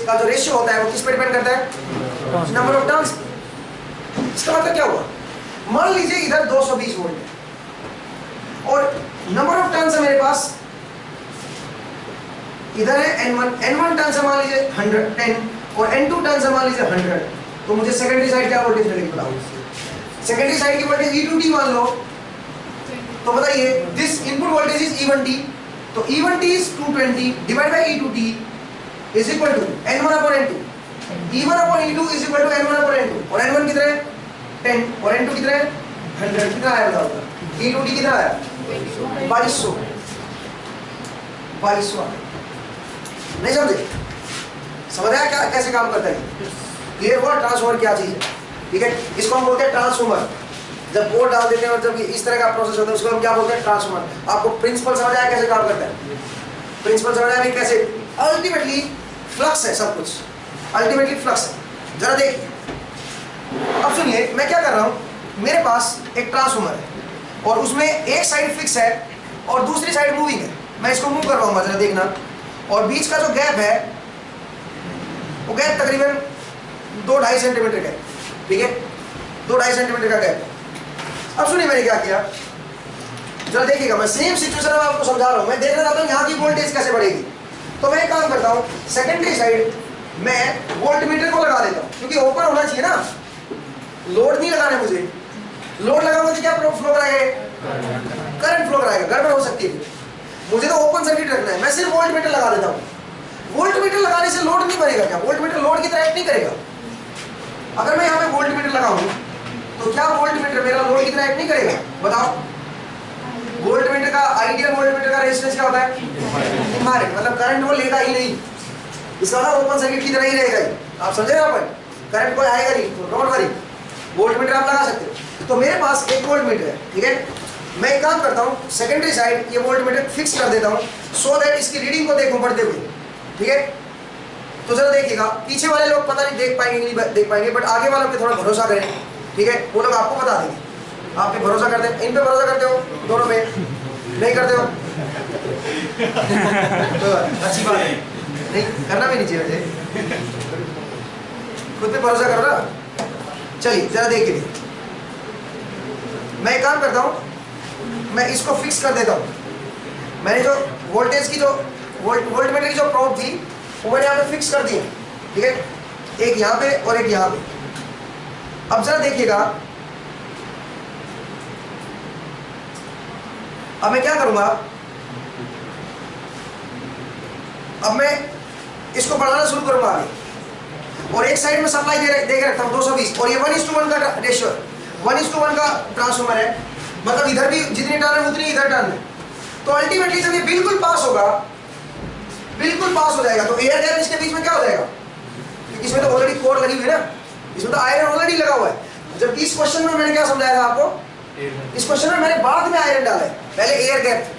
का जो रेशियो होता है वो किस पे डिपेंड करता है? Number of turns. इसका मतलब क्या हुआ? मान लीजिए इधर 220 वोल्ट है और नंबर ऑफ टर्न्स है मेरे पास, इधर है n1 टर्न्स है मान लीजिए 110 और n2 टर्न्स है मान लीजिए 100, तो मुझे सेकेंडरी साइड क्या वोल्टेज मिलेगी बताओ? सेकेंडरी साइड की वोल्टेज E2t मान लो, तो बताइए this input voltage is E1t, तो E1t is 220 divide by E2t is equal to n1 upon n2, E1 upon E2 is equal to n1 upon n2, और n1 कितना है 10 और n2 कितना है 100, कितना आया बताओ? E2t कितना आया? 2200 नहीं समझे? समझ आया क्या कैसे काम करता है? क्लियर हुआ ट्रांसफॉर्मर क्या चीज है? ठीक है, इसको हम बोलते हैं ट्रांसफॉर्मर। जब बोर्ड डाल देते हैं और जब इस तरह का प्रोसेस होता है उसको हम क्या बोलते हैं? ट्रांसफॉर्मर। आपको प्रिंसिपल समझ आया कैसे काम करता है? प्रिंसिपल समझ आया नहीं कैसे? अल्टीमेटली फ्लक्स है सब कुछ, अल्टीमेटली फ्लक्स है। जरा देखिए, अब सुनिए मैं क्या कर रहा हूँ, मेरे पास एक ट्रांसफॉर्मर है और उसमें एक साइड फिक्स है और दूसरी साइड मूविंग है। मैं इसको मूव करवाऊंगा, जरा देखना, और बीच का जो गैप है वो गैप तकरीबन 2-2.5 सेंटीमीटर का है। ठीक है, 2-2.5 सेंटीमीटर का गैप। अब सुनिए मैंने क्या किया, जरा देखिएगा, मैं सेम सिचुएशन में आपको समझा रहा हूँ। मैं देखना चाहता हूँ यहाँ की वोल्टेज कैसे बढ़ेगी। तो मैं एक काम करता हूँ, सेकेंडरी साइड मैं वोल्टमीटर को लगा देता हूँ, क्योंकि ओपन होना चाहिए ना, लोड नहीं लगाना मुझे। लोड लगाऊंगा तो क्या फ्लो कराएगा? करंट फ्लो कराएगा, गड़बड़ हो सकती है। मुझे तो ओपन सर्किट रखना है, मैं सिर्फ वोल्टमीटर लगा देता हूँ। वोल्टमीटर लगाने से लोड नहीं बनेगा क्या? वोल्टमीटर लोड की तरह एक्ट नहीं करेगा। अगर मैं यहाँ पे वोल्टमीटर लगाऊं तो क्या वोल्टमीटर मेरा लोड की तरह एक्ट नहीं करेगा? बताओ। वोल्टमीटर का आइडियल वोल्टमीटर का रेजिस्टेंस क्या होता है? इनहेरेंट, मतलब करंट वो लेगा ही नहीं, इसका ना ओपन सर्किट की तरह ही रहेगा ही। आप समझे ना? अपन करंट कोई आएगा नहीं, तो डोंट वरी, वोल्टमीटर आप लगा सकते हो। तो मेरे पास एक वोल्टमीटर है, ठीक है, मैं एक काम करता हूँ, सेकेंडरी साइड ये वोल्टमीटर फिक्स कर देता हूँ सो दैट इसकी रीडिंग को देखूं बढ़ते हुए। ठीक है, तो जरा देखिएगा, पीछे वाले लोग पता नहीं देख पाएंगे नहीं देख पाएंगे, बट आगे वालों पे थोड़ा भरोसा करें। ठीक है, वो लोग आपको बता देंगे। आप पे भरोसा करते हैं, इन पे भरोसा करते हो, दोनों पे नहीं करते हो तो अच्छी बात है, नहीं करना भी नहीं चाहिए वैसे, खुद पे भरोसा करो ना। चलिए जरा देखिए, मैं एक काम करता हूँ, मैं इसको फिक्स कर देता हूँ। मैंने जो वोल्टेज की जो वोल्टमीटर की जो प्रोब थी वो मैंने यहाँ पे फिक्स कर दी है। ठीक है, एक यहाँ पे और एक यहाँ पे। अब जरा देखिएगा, अब मैं क्या करूंगा, अब मैं इसको बढ़ाना शुरू करूंगा आगे, और एक साइड में सप्लाई दे के रखता हूँ 220, और ये 1:1 का रेशियो, 1:1 का ट्रांसफॉर्मर है, मतलब इधर भी जितनी टर्न है उतनी इधर टर्न है। तो अल्टीमेटली जब ये बिल्कुल पास होगा, बिल्कुल पास हो जाएगा, तो एयर गैप इसके बीच में क्या हो जाएगा? इसमें तो ऑलरेडी कोर लगी हुई है ना, इसमें तो आयरन ऑलरेडी लगा हुआ है। जबकि इस क्वेश्चन में मैंने क्या समझाया था आपको? इस क्वेश्चन में मैंने बाद में आयरन डाला है, पहले एयर गैप,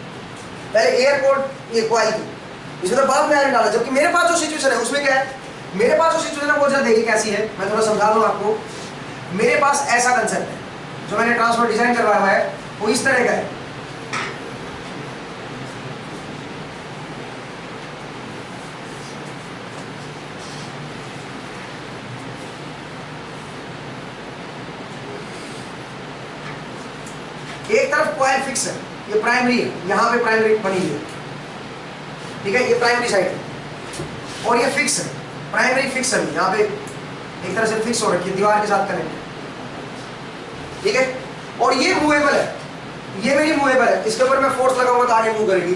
पहले एयर कोर ये कॉइल थी, इसमें तो बाद में आयरन डाला। जबकि मेरे पास जो सिचुएशन है उसमें क्या है, मेरे पास जो सिचुएशन है वो जरा देखिए कैसी है, मैं थोड़ा समझा दूं आपको। मेरे पास ऐसा कंसेप्ट है, जो मैंने ट्रांसफॉर्मर डिजाइन करवाया हुआ है वो इस तरह का है। एक तरफ कॉइल फिक्स है, ये प्राइमरी है, यहाँ पे प्राइमरी बनी हुई है। ठीक है, ये प्राइमरी साइड है, और ये फिक्स है, प्राइमरी फिक्स है, यहाँ पे एक तरह से फिक्स हो रखी है, दीवार के साथ कनेक्ट। ठीक है, और ये मूवेबल है, ये मेरी मूवेबल है, इसके ऊपर मैं फोर्स लगाऊंगा तो आगे मूव करेगी।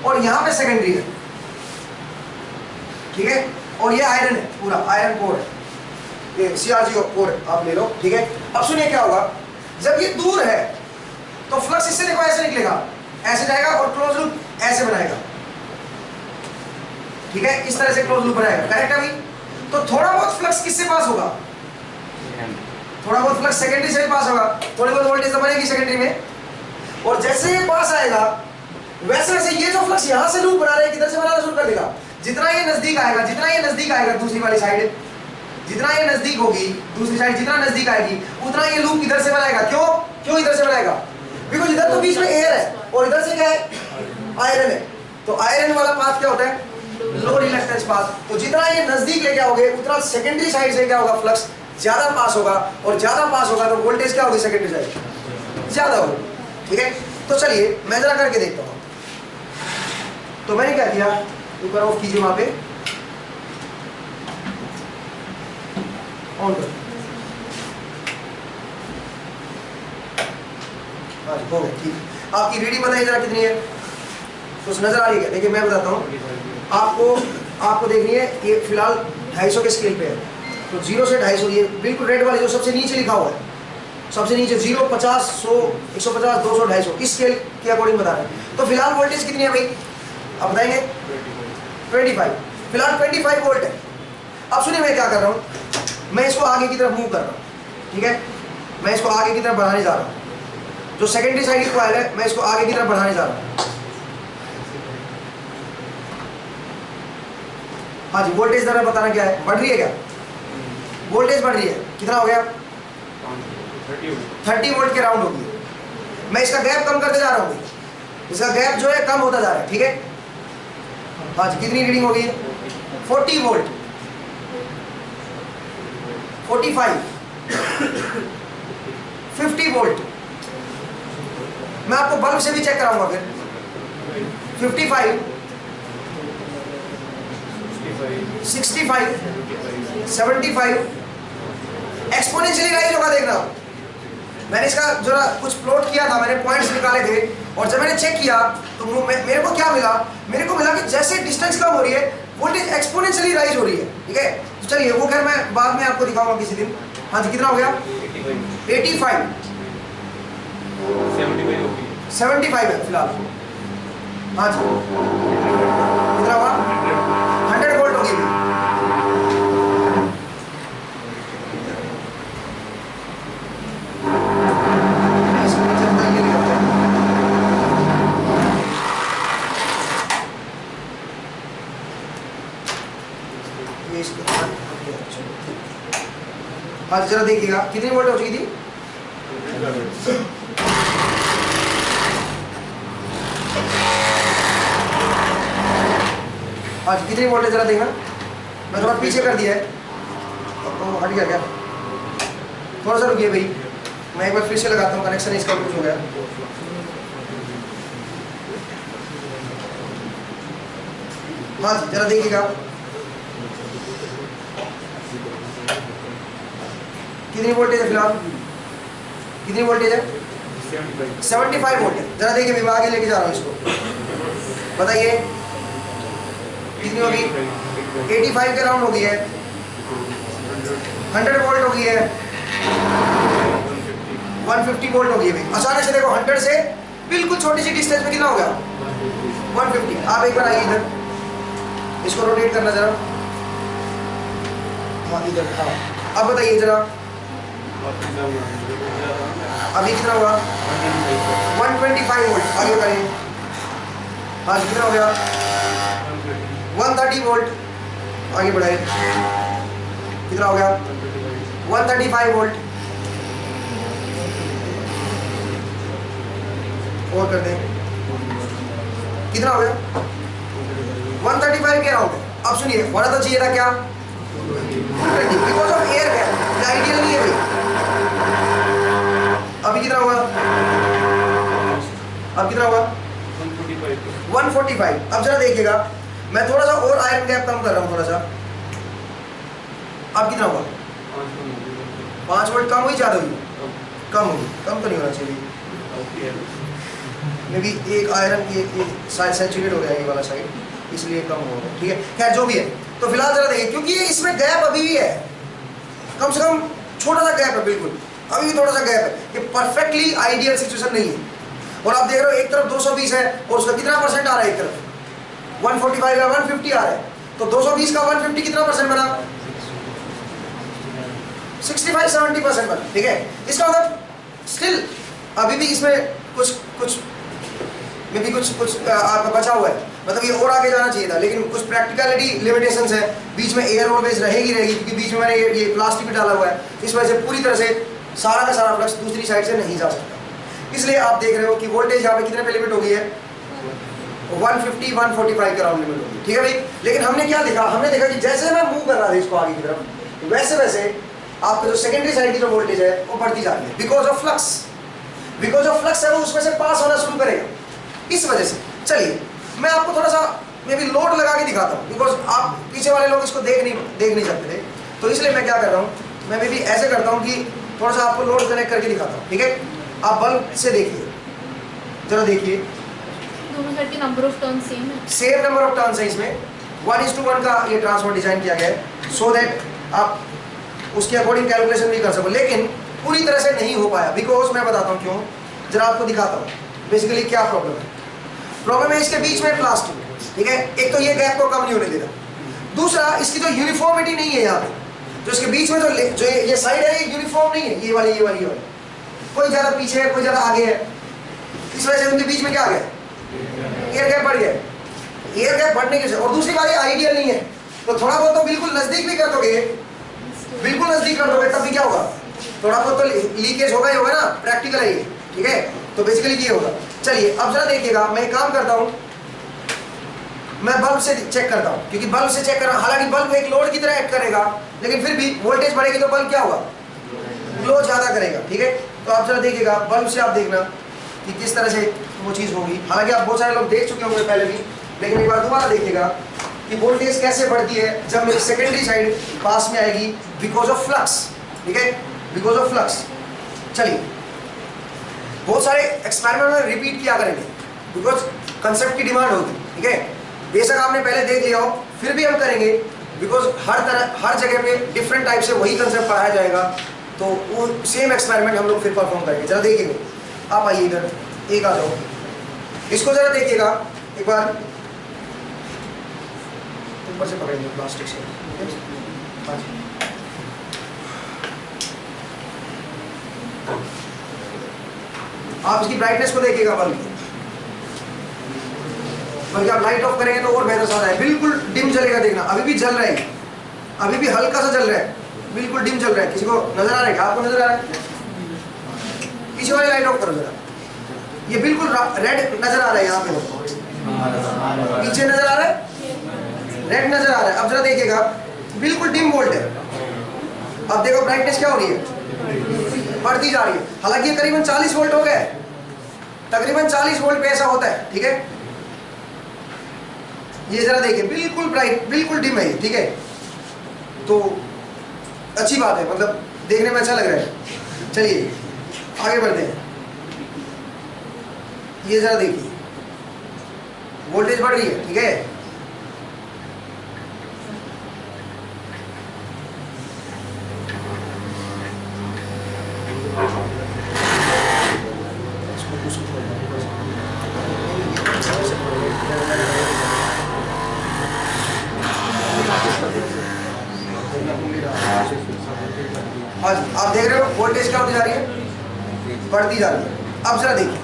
और यहाँ पे सेकेंडरी है, ठीक है, और ये आयरन है, पूरा आयरन कोर है, ये CRG कोर आप ले लो। ठीक है, अब सुनिए क्या होगा, जब ये दूर है तो फ्लक्स इससे देखो ऐसे निकलेगा, ऐसे जाएगा और क्लोज लूप ऐसे बनाएगा। ठीक है, इस तरह से क्लोज लूप बनाएगा, करेक्ट अभी? तो थोड़ा बहुत फ्लक्स किससे पास होगा? थोड़ा बहुत फ्लक्स सेकेंडरी से पास होगा, थोड़ी बहुत वोल्टेज तो बनेगी सेकेंडरी में, और जैसे ये पास आएगा वैसे वैसे ये जो फ्लक्स यहाँ से लूप बना रहे हैं किधर से बनाना शुरू कर देगा। जितना ये नजदीक आएगा, जितना ये नजदीक आएगा दूसरी वाली साइड, जितना ये नजदीक होगी दूसरी साइड, जितना नजदीक आएगी उतना ये लूप इधर से बनाएगा। क्यों क्यों इधर से बनाएगा? बिकॉज इधर तो बीच में एयर है और इधर से क्या है? आयरन है। तो आयरन वाला पाथ क्या होता है? लो रिलक्टेंस पाथ। तो जितना ये नजदीक लेके आओगे उतना सेकेंडरी साइड से क्या होगा, फ्लक्स ज्यादा पास होगा, और ज्यादा पास होगा तो वोल्टेज क्या होगी सेकेंडरी साइड ज्यादा होगी। ठीक है, तो चलिए मैं जरा करके देखता हूँ। तो मैंने क्या किया, ऊपर ऑफ कीजिए, वहां पे ऑन कर, हो गया। ठीक, आपकी रीडिंग बताइए जरा कितनी है, कुछ नजर आ रही है? देखिए मैं बताता हूँ आपको देखनी है, ये फिलहाल 250 के स्केल पे है, तो 0 से 250, ये बिल्कुल रेड वाली जो सबसे नीचे लिखा हुआ है, सबसे नीचे 0, 50, 100, 150, 200, 250 इस स्केल के अकॉर्डिंग बता रहे हैं। तो फिलहाल वोल्टेज कितनी है भाई, आप बताएंगे? 25, फिलहाल 25 वोल्ट है। अब सुनिए मैं क्या कर रहा हूँ, मैं इसको आगे की तरफ मूव कर रहा हूँ। ठीक है, मैं इसको आगे की तरफ बढ़ाने जा रहा हूँ, जो सेकेंडरी साइड की कॉइल है मैं इसको आगे की तरफ बढ़ाने जा रहा हूँ। हाँ जी, वोल्टेज दर बताना क्या है, बढ़ रही है क्या, वोल्टेज बढ़ रही है, कितना हो गया 30 वोल्ट के राउंड होगी। मैं इसका गैप कम करते जा रहा हूँ, इसका गैप जो है कम होता जा रहा है। ठीक है, हाँ जी, कितनी रीडिंग होगी 40 वोल्ट, 45, 50 वोल्ट। मैं आपको बल्ब से भी चेक कराऊंगा फिर, 55, 65, 75, एक्सपोनेंशियली राइज होगा। देखना, मैंने इसका जरा कुछ प्लॉट किया था, मैंने पॉइंट्स निकाले थे, और जब मैंने चेक किया तो मेरे को क्या मिला, मेरे को मिला कि जैसे डिस्टेंस कम हो रही है वोल्टेज एक्सपोनेंशियली राइज हो रही है। ठीक है, तो चलिए वो खैर मैं बाद में आपको दिखाऊंगा किसी दिन। हाँ जी, कितना हो गया 85, 75 है फिलहाल। हाँ जी, कितना हुआ 100 वोल्ट होगी। हाँ जरा देखिएगा कितनी वोल्ट हो चुकी थी, आज कितनी वोल्टेज जरा देखना, मैं थोड़ा पीछे कर दिया है, तो हट गया क्या, थोड़ा सा रुकिए भाई, मैं एक बार फिर से लगाता हूँ, कनेक्शन इसका कुछ हो गया। हाँ जी जरा देखिएगा कितनी वोल्टेज है फिलहाल, कितनी वोल्टेज है 75 वोल्ट है। जरा देखिए मैं आगे लेके जा रहा हूँ इसको, बताइए कितनी होगी 85 के राउंड हो गई है, 100 वोल्ट हो गई है, 150 वोल्ट हो गई है। अचानक से देखो 100 से बिल्कुल छोटी सी डिस्टेंस में कितना हो गया 150। आप एक बार आइए इधर, इसको रोटेट करना जरा, हाँ इधर, हाँ अब बताइए जरा अभी कितना हुआ 125 वोल्ट। आगे करें, हाँ कितना हो गया 130 वोल्ट। आगे बढ़ाए, कितना हो गया 135 वोल्ट। और कर दें, कितना हो गया 135 के राउंड। अब सुनिए होना तो चाहिए था क्या, because of air gap, ideal नहीं है भाई। अभी कितना हुआ, अब कितना हुआ 145। अब जरा देखिएगा, मैं थोड़ा सा और आयरन गैप कम कर रहा हूँ थोड़ा सा। अब कितना हुआ 5 वोल्ट कम हुई, ज्यादा हुई, कम हुई, कम तो नहीं होना चाहिए, मे भी एक आयरन की एक साइड सैचुरेट हो गया ये वाला साइड, इसलिए कम हो गया। ठीक है, खैर जो भी है, तो फिलहाल जरा देखिए, क्योंकि इसमें गैप अभी भी है, कम से कम छोटा सा गैप है, बिल्कुल अभी भी थोड़ा सा गैप है, ये परफेक्टली आइडियल सिचुएशन नहीं है। और आप देख रहे हो एक तरफ 220 है और उसका कितना परसेंट आ रहा है, एक तरफ 145 या 150 आ रहा है, तो 220 का 150 कितना परसेंट बना 65-70% बना। ठीक है, इसका मतलब स्टिल अभी भी इसमें कुछ में भी कुछ आपका बचा हुआ है, मतलब ये और आगे जाना चाहिए था, लेकिन कुछ प्रैक्टिकलिटी लिमिटेशंस है, बीच में एयर ऑलवेज रहेगी, क्योंकि बीच में मैंने ये प्लास्टिक भी डाला हुआ है, इस वजह से पूरी तरह से सारा का सारा फ्लक्स दूसरी साइड से नहीं जा सकता। इसलिए आप देख रहे हो कि वोल्टेज यहाँ पे कितने पे लिमिट हो गई है 150 145 के राउंड लिमिट होगी, ठीक है भाई। लेकिन हमने क्या देखा, हमने देखा कि जैसे मैं मूव कर रहा था इसको आगे की तरफ, वैसे वैसे आपका जो सेकेंडरी साइड की जो वोल्टेज है वो बढ़ती जा रही है, because of flux. Because of flux है वो उसमें से पास होना शुरू करेगा, इस वजह से। चलिए मैं आपको थोड़ा सा मे भी लोड लगा के दिखाता हूँ, बिकॉज आप पीछे वाले लोग इसको देख नहीं सकते थे, तो इसलिए मैं क्या कर रहा हूँ, मैं भी ऐसे करता हूँ कि थोड़ा सा आपको लोड कनेक्ट करके दिखाता हूँ, ठीक है। आप बल्ब से देखिए, जरा देखिए, दोनों साइड के नंबर ऑफ टर्न सेम है, सेम नंबर ऑफ टर्न्स है इसमें, 1:1 का ये ट्रांसफॉर्मर डिजाइन किया गया है, सो दैट आप उसके अकॉर्डिंग कैलकुलेशन भी कर सको। लेकिन पूरी तरह से नहीं हो पाया, बिकॉज मैं बताता हूँ क्यों, जरा आपको दिखाता हूँ बेसिकली क्या प्रॉब्लम है। प्रॉब्लम है इसके बीच में प्लास्टिक, ठीक है। एक तो ये गैप को कम नहीं होने देता, दूसरा इसकी जो यूनिफॉर्मिटी नहीं है यहाँ पे, जो इसके बीच में जो ये साइड है ये यूनिफॉर्म नहीं है, ये वाली कोई ज़्यादा पीछे है, कोई ज़्यादा आगे है, इस वजह से उनके बीच में क्या आ गया, एयर गैप बढ़ गया। एयर गैप बढ़ने की, और दूसरी बात ये आइडियल नहीं है, तो थोड़ा बहुत तो बिल्कुल नज़दीक भी कर दोगे, बिल्कुल नज़दीक कर दोगे तब भी क्या होगा, थोड़ा बहुत तो लीकेज होगा ही होगा ना, प्रैक्टिकल है ये, ठीक है। तो बेसिकली ये होगा। चलिए अब जरा देखिएगा, मैं एक काम करता हूँ, मैं बल्ब से चेक करता हूँ, क्योंकि बल्ब से चेक करना, हालांकि बल्ब एक लोड की तरह एक्ट करेगा, लेकिन फिर भी वोल्टेज बढ़ेगी तो बल्ब क्या होगा, ग्लो ज़्यादा करेगा, ठीक है। तो आप जरा देखिएगा, बल्ब से आप देखना कि किस तरह से वो चीज़ होगी। हालांकि आप बहुत सारे लोग देख चुके होंगे पहले भी, लेकिन एक बार दोबारा देखिएगा कि वोल्टेज कैसे बढ़ती है जब मेरी सेकेंडरी साइड पास में आएगी, बिकॉज ऑफ फ्लक्स, ठीक है, बिकॉज ऑफ फ्लक्स। चलिए बहुत सारे एक्सपेरिमेंट में रिपीट किया करेंगे, बिकॉज कंसेप्ट की डिमांड होगी, ठीक है। बेशक आपने पहले देख लिया हो, फिर भी हम करेंगे, बिकॉज हर जगह पे डिफरेंट टाइप से वही कंसेप्ट पढ़ाया जाएगा, तो वो सेम एक्सपेरिमेंट हम लोग फिर परफॉर्म करेंगे। जरा देखिएगा, आप आइए इधर, एक आ जाओ, इसको जरा देखिएगा एक बार, ऊपर से पकड़ेंगे प्लास्टिक से, हाँ जी। आप इसकी ब्राइटनेस को देखिएगा बल्कि आप लाइट ऑफ करेंगे तो और बेहतर समझ आए। बिल्कुल डिम जलेगा, देखना अभी भी जल रहा है, अभी भी हल्का सा जल रहा है, बिल्कुल डिम जल रहा है। किसी को नजर आ रहा है क्या, आपको नजर आ रहा है? पीछे वाली लाइट ऑफ करो जरा, ये बिल्कुल रेड नजर आ रहा है, यहाँ पे पीछे नजर आ रहा है, रेड नजर आ रहा है। अब जरा देखिएगा, बिल्कुल डिम वोल्ट है। अब देखो ब्राइटनेस क्या हो रही है, बढ़ती जा रही है। हालांकि ये करीबन 40 वोल्ट हो गए, तकरीबन 40 वोल्ट पे ऐसा होता है, ठीक है। ये जरा देखिए, बिल्कुल ब्राइट, बिल्कुल डिम है, ठीक है। तो अच्छी बात है, मतलब देखने में अच्छा लग रहा है। चलिए आगे बढ़ते हैं। ये जरा देखिए, वोल्टेज बढ़ रही है, ठीक है। हाँ जी, आप देख रहे हो वोल्टेज क्या होती जा रही है, बढ़ती जा रही है। अब जरा देखिए,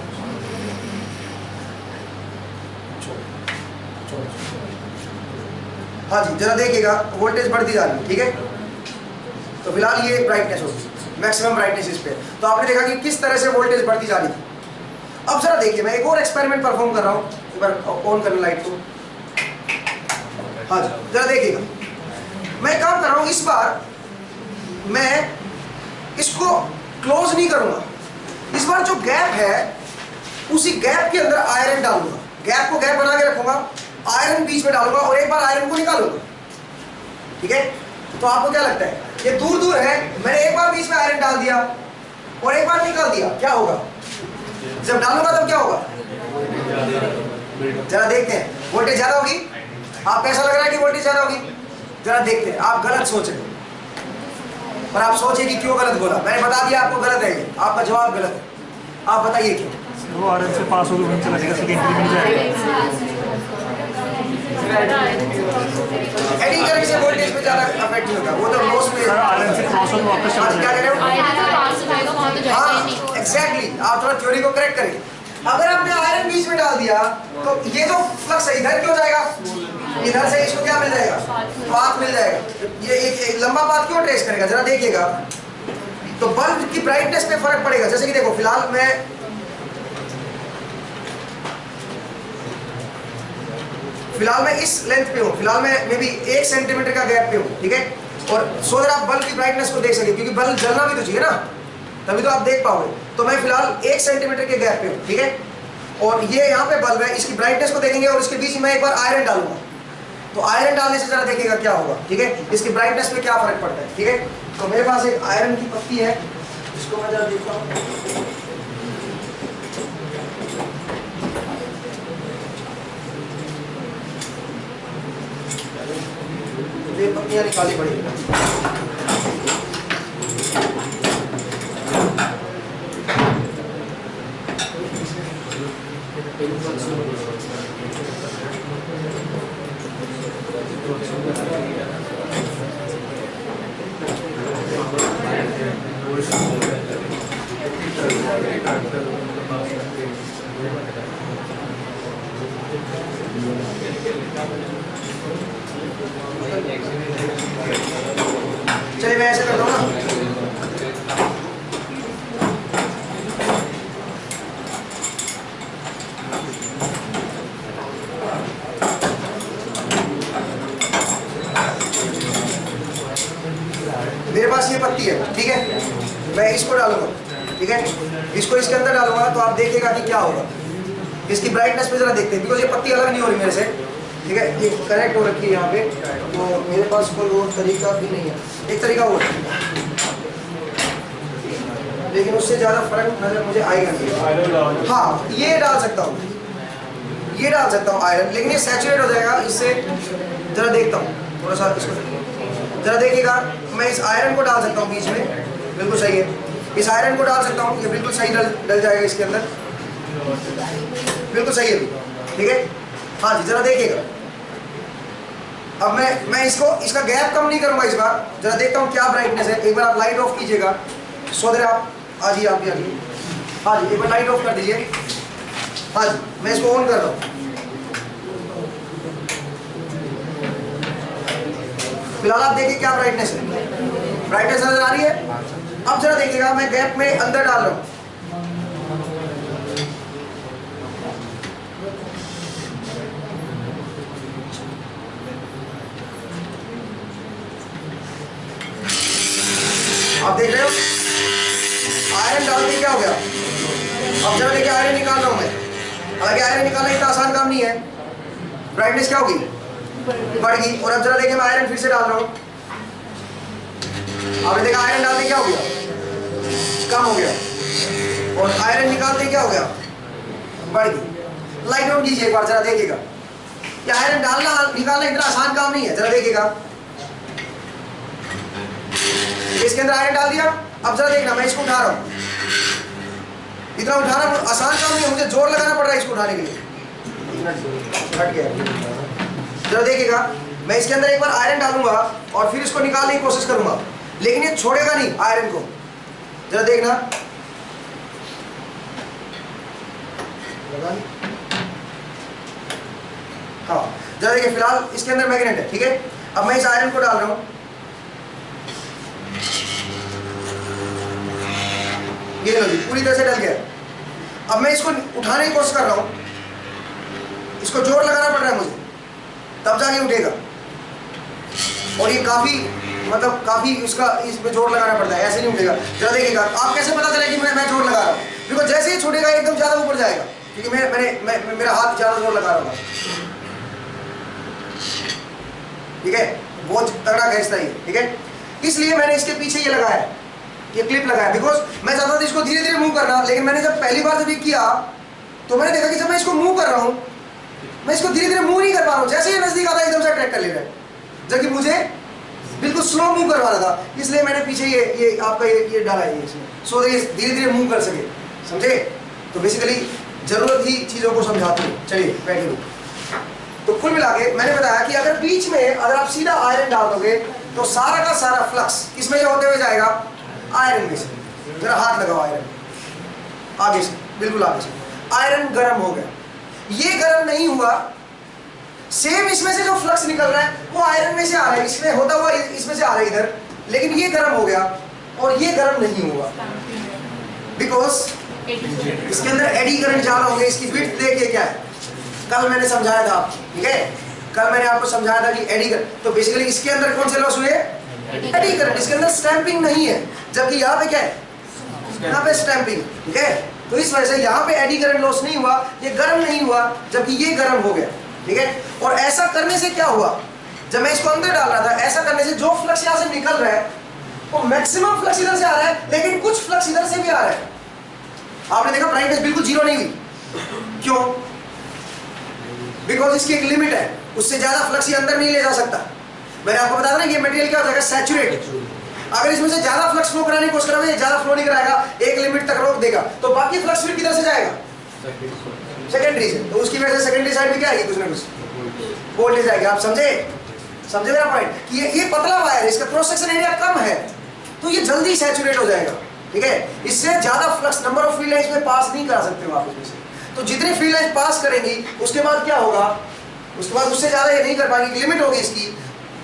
हाँ जी जरा देखिएगा, वोल्टेज बढ़ती जा रही है, ठीक है। तो फिलहाल ये ब्राइटनेस होगी, मैक्सिमम ब्राइटनेस इस पे। तो आपने देखा कि किस तरह से वोल्टेज बढ़ती जा रही थी। अब जरा देखिए, मैं एक और एक्सपेरिमेंट परफॉर्म कर रहा हूँ, एक बार ऑन करना लाइट को। हाँ जी जरा देखिएगा, मैं काम कर रहा हूँ, इस बार मैं इसको क्लोज नहीं करूंगा, इस बार जो गैप है उसी गैप के अंदर आयरन डालूंगा, गैप को गैप बना के रखूंगा, आयरन बीच में डालूंगा और एक बार आयरन को निकालूंगा, ठीक है। तो आपको क्या लगता है, ये दूर दूर है, मैंने एक बार बीच में आयरन डाल दिया और एक बार निकाल दिया, क्या होगा, जब डालूंगा तब क्या होगा, जरा देखते हैं, वोल्टेज ज्यादा होगी। आप कैसा लग रहा है कि वोल्टेज ज्यादा होगी, जरा देखते हैं। आप गलत सोच रहे हैं और आप सोचिए कि क्यों गलत बोला, मैंने बता दिया आपको गलत है, आपका जवाब गलत है। आप बताइए क्यों। वो आरएन से पास होकर वहीं चला जाएगा, सेकेंडरी मिल जाएगा। एडिंग करने से वोल्टेज पे ज्यादा अफेक्ट नहीं होगा, वो तो लॉस में आरएन से क्रॉस होकर वापस चला क्या कह रहे हो। हाँ एग्जैक्टली, आप थोड़ा थ्योरी को करेक्ट करेंगे। अगर आपने आयरन बीच में डाल दिया तो ये जो फ्लक्स है इधर क्यों जाएगा, इधर से इसको क्या मिल जाएगा, पाथ मिल जाएगा। ये एक लंबा पाथ क्यों ट्रेस करेगा, जरा देखिएगा। तो बल्ब की ब्राइटनेस पे फर्क पड़ेगा। जैसे कि देखो, फिलहाल मैं फिलहाल मैं इस लेंथ पे हूँ, फिलहाल मैं भी 1 सेंटीमीटर का गैप पे हूँ, ठीक है। और सो दैट आप बल्ब की ब्राइटनेस को देख सके, क्योंकि बल्ब जलना भी तो चाहिए ना, तभी तो आप देख पाओगे। तो मैं फिलहाल 1 सेंटीमीटर के गैप पे हूँ, ठीक है। और ये यहाँ पे बल्ब है, इसकी ब्राइटनेस को देखेंगे और इसके बीच में एक बार आयरन डालूंगा। तो आयरन डालने से जरा देखिएगा क्या होगा, ठीक है, इसकी ब्राइटनेस पे क्या फर्क पड़ता है, ठीक है। तो मेरे पास एक आयरन की पत्ती है, इसको मैं जरा देखता हूँ। ये पत्तियां निकाली पड़ेगी। चलिए मैं ऐसे करता हूँ ना, मेरे पास ये पत्ती है, ठीक है, मैं इसको डालूंगा, ठीक है, इसको इसके अंदर डालूंगा तो आप देखिएगा कि क्या होगा। इसकी ब्राइटनेस पे जरा देखते हैं, बिकॉज ये पत्ती अलग नहीं हो रही मेरे से, ठीक है, ये कनेक्ट हो रखी है यहाँ पे, तो मेरे पास कोई और तरीका भी नहीं है। एक तरीका और, लेकिन उससे ज़्यादा फर्क नजर मुझे आएगा नहीं। हाँ, ये डाल सकता हूँ, ये डाल सकता हूँ आयरन, लेकिन ये सैचुरेट हो जाएगा इससे। जरा देखता हूँ थोड़ा सा इसको, जरा देखिएगा, मैं इस आयरन को डाल सकता हूँ बीच में, बिल्कुल सही है, इस आयरन को डाल सकता हूँ, ये बिल्कुल सही डल जाएगा इसके अंदर, बिल्कुल सही है, ठीक है। हाँ जी, जरा देखिएगा। अब मैं इसका गैप कम नहीं करूंगा इस बार, जरा देखता हूँ क्या ब्राइटनेस है। एक बार आप लाइट ऑफ कीजिएगा, सो देर आप आ जाइए, आप भी आ जाइए। हाँ जी, एक बार लाइट ऑफ कर दीजिए। हाँ जी, मैं इसको ऑन कर रहा हूँ। फिलहाल आप देखिए क्या ब्राइटनेस है, ब्राइटनेस नजर आ रही है। अब जरा देखिएगा, मैं गैप में अंदर डाल रहा हूँ, आप देख रहे हो आयरन डाल के क्या हो गया। अब जरा देखिए, आयरन निकाल रहा हूं मैं, हालांकि आयरन निकालना इतना आसान काम नहीं है। ब्राइटनेस क्या होगी, बढ़ गई। और अब जरा देखिए, मैं आयरन फिर से डाल रहा हूं, आपने देखा आयरन डालते क्या हो गया, कम हो गया। और आयरन निकालते क्या हो गया, बढ़ गई। लाइट ऑन कीजिए एक बार, जरा देखिएगा। ये आयरन डालना निकालना इतना आसान काम नहीं है, जरा देखिएगा। इसके अंदर आयरन डाल दिया। अब जरा देखना, मैं इसको उठा रहा हूँ, इतना उठाना आसान काम नहीं है, मुझे जोर लगाना पड़ रहा है इसको उठाने के लिए। हट गया। जरा देखिएगा, मैं इसके अंदर एक बार आयरन डालूंगा और फिर इसको निकालने की कोशिश करूंगा, लेकिन ये छोड़ेगा नहीं आयरन को। जरा देखना, हाँ जरा देखिए, फिलहाल इसके अंदर मैग्नेट है, ठीक है। अब मैं इस आयरन को डाल रहा हूं, ये लो जी, पूरी तरह से डल गया। अब मैं इसको उठाने की कोशिश कर रहा हूं, इसको जोर लगाना पड़ रहा है मुझे, तब जाके उठेगा। और ये काफी इसका इसमें जोर लगाना पड़ता है, ऐसे नहीं उठेगा। जरा देखिएगा, आप कैसे पता चले कि मैं जोर लगा रहा हूँ, बिकॉज जैसे ही छूटेगा एकदम ज्यादा ऊपर जाएगा, क्योंकि मेरा हाथ ज्यादा जोर लगा रहा हूँ, ठीक है, बहुत तगड़ा खींचता है, ठीक है। इसलिए मैंने इसके पीछे ये लगाया, ये क्लिप लगाया, बिकॉज मैं चाहता था इसको धीरे धीरे मूव करना। लेकिन मैंने जब पहली बार जब ये किया तो मैंने देखा कि जब मैं इसको मूव कर रहा हूँ, मैं इसको धीरे धीरे मूव नहीं कर पा रहा हूँ। जैसे ये नजदीक आता है एकदम से अट्रैक्ट कर ले रहा है, जबकि मुझे बिल्कुल स्लो मूव करवाना था। इसलिए मैंने पीछे ये आपका ये डाला है इसमें, सो ये धीरे धीरे मूव कर सके, समझे। तो बेसिकली जरूरत ही चीज़ों को समझाती है। चलिए बैठिए। तो कुल मिला के मैंने बताया कि अगर बीच में अगर आप सीधा आयरन डाल दोगे तो सारा का सारा फ्लक्स किसमें जो होते हुए जाएगा, आयरन में से। जरा हाथ लगाओ आयरन, आगे से, बिल्कुल आगे से। आयरन गर्म हो गया, ये गर्म नहीं हुआ, सेम इसमें से जो फ्लक्स निकल रहा है वो आयरन में से आ रहा है, इसमें होता हुआ इसमें से आ रहा है इधर, लेकिन ये गर्म हो गया और ये गर्म नहीं हुआ, बिकॉज इसके अंदर एडी करंट ज्यादा हो गया। इसकी विड्थ देखिए क्या है, कल मैंने समझाया था, ठीक है। कल मैंने आपको समझाया था कि एडी करंट, तो बेसिकली इसके अंदर कौन से लॉस हुए? Eddy current. इसके अंदर स्टैंपिंग नहीं है, जबकि यहाँ पे क्या है? यहाँ पे स्टैंपिंग। ठीक है, तो इस वजह से यहाँ पे एडी करंट लॉस नहीं हुआ, ये गर्म नहीं हुआ, जबकि ये गर्म हो गया। ठीक है, और ऐसा करने से क्या हुआ, जब मैं इसको अंदर डाल रहा था, ऐसा करने से जो फ्लक्स यहाँ से निकल रहा है वो मैक्सिमम फ्लक्स इधर से आ रहा है, लेकिन कुछ फ्लक्स इधर से भी आ रहा है। आपने देखा ब्राइटनेस बिल्कुल जीरो नहीं हुई, क्यों? बिकॉज इसकी एक लिमिट है, उससे ज्यादा फ्लक्स ये अंदर नहीं ले जा सकता। मैंने आपको बताया ना ये मटेरियल क्या हो जाएगा? सैचुरेट। अगर इसमें से ज्यादा फ्लक्स फ्लो कराने की कोशिश करोगे, ये ज्यादा फ्लो नहीं कराएगा, एक लिमिट तक रोक देगा, तो बाकी फ्लक्स फिर किधर से जाएगा? सेकेंडरी से। तो उसकी वजह से सेकेंडरी साइड में क्या आएगी? कुछ ना कुछ वोल्टेज आएगी। आप समझे मेरा पॉइंट? कि ये पतला वायर है, इसका क्रॉस सेक्शन एरिया कम है, तो ये जल्दी सैचुरेट हो जाएगा। ठीक है, इससे ज्यादा flux number of field lines में पास नहीं करा सकते हो आप इसमें से। तो जितनी फील्ड लाइंस पास करेंगी उसके बाद क्या होगा? उसके बाद उससे ज्यादा ये नहीं कर पाएंगी, लिमिट होगी इसकी।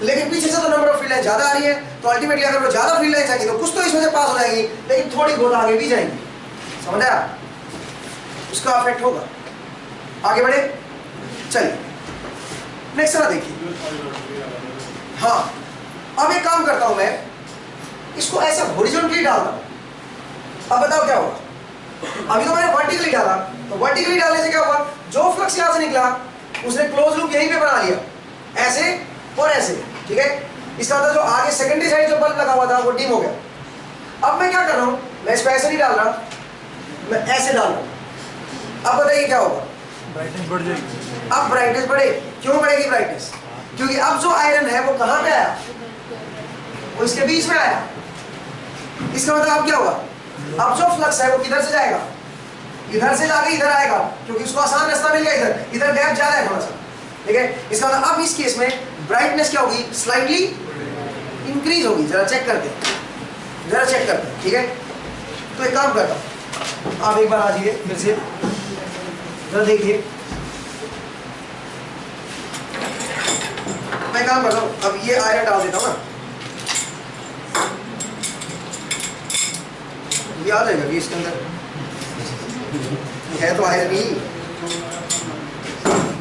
लेकिन पीछे से तो नंबर ऑफ फील्ड लाइंस ज्यादा आ रही है, तो अल्टीमेटली अगर वो ज्यादा फील्ड लाइंस आएंगी तो कुछ तो इसमें से पास हो जाएगी, लेकिन थोड़ी बहुत आगे भी जाएंगी। समझ आया? उसका इफेक्ट होगा। आगे बढ़े, चलिए नेक्स्ट वाला देखिए। हाँ, अब एक काम करता हूं मैं, इसको ऐसा हॉरिजॉन्टली डालता हूं। अब बताओ क्या होगा? अभी तो मैंने वर्टिकली डाला, तो वर्टिकली डालने से क्या हुआ? जो फ्लक्स यहां से निकला उसने क्लोज लूप यहीं पे बना लिया, ऐसे और ऐसे। ठीक है, इसका मतलब जो आगे सेकेंडरी साइड जो बल्ब लगा हुआ था वो डिम हो गया। अब मैं क्या कर रहा हूं? मैं इसको ऐसे नहीं डाल रहा, मैं ऐसे डाल रहा हूं। अब बताइए क्या होगा? ब्राइटनेस बढ़ जाएगी। अब ब्राइटनेस बढ़े। क्यों बढ़ेगी ब्राइटनेस? क्योंकि अब जो आयरन है वो कहां पे आया? वो इसके बीच में आया। इसका मतलब अब क्या होगा? अब जो फ्लक्स है वो किधर से जाएगा? इधर से जाके इधर आएगा, क्योंकि उसको आसान रास्ता मिल गया। इधर गैप ज्यादा है थोड़ा सा। ठीक है, इसका मतलब अब इस केस में ब्राइटनेस क्या होगी? स्लाइटली इंक्रीज होगी। जरा चेक करते हैं। ठीक है, तो एक काम करता हूं, आप एक बार आ जाइए फिर से, जरा देखिए। मैं काम करता हूं, अब ये आयरन डाल देता हूं ना, ये आ जाएगा कि इसके अंदर है तो आयरन ही।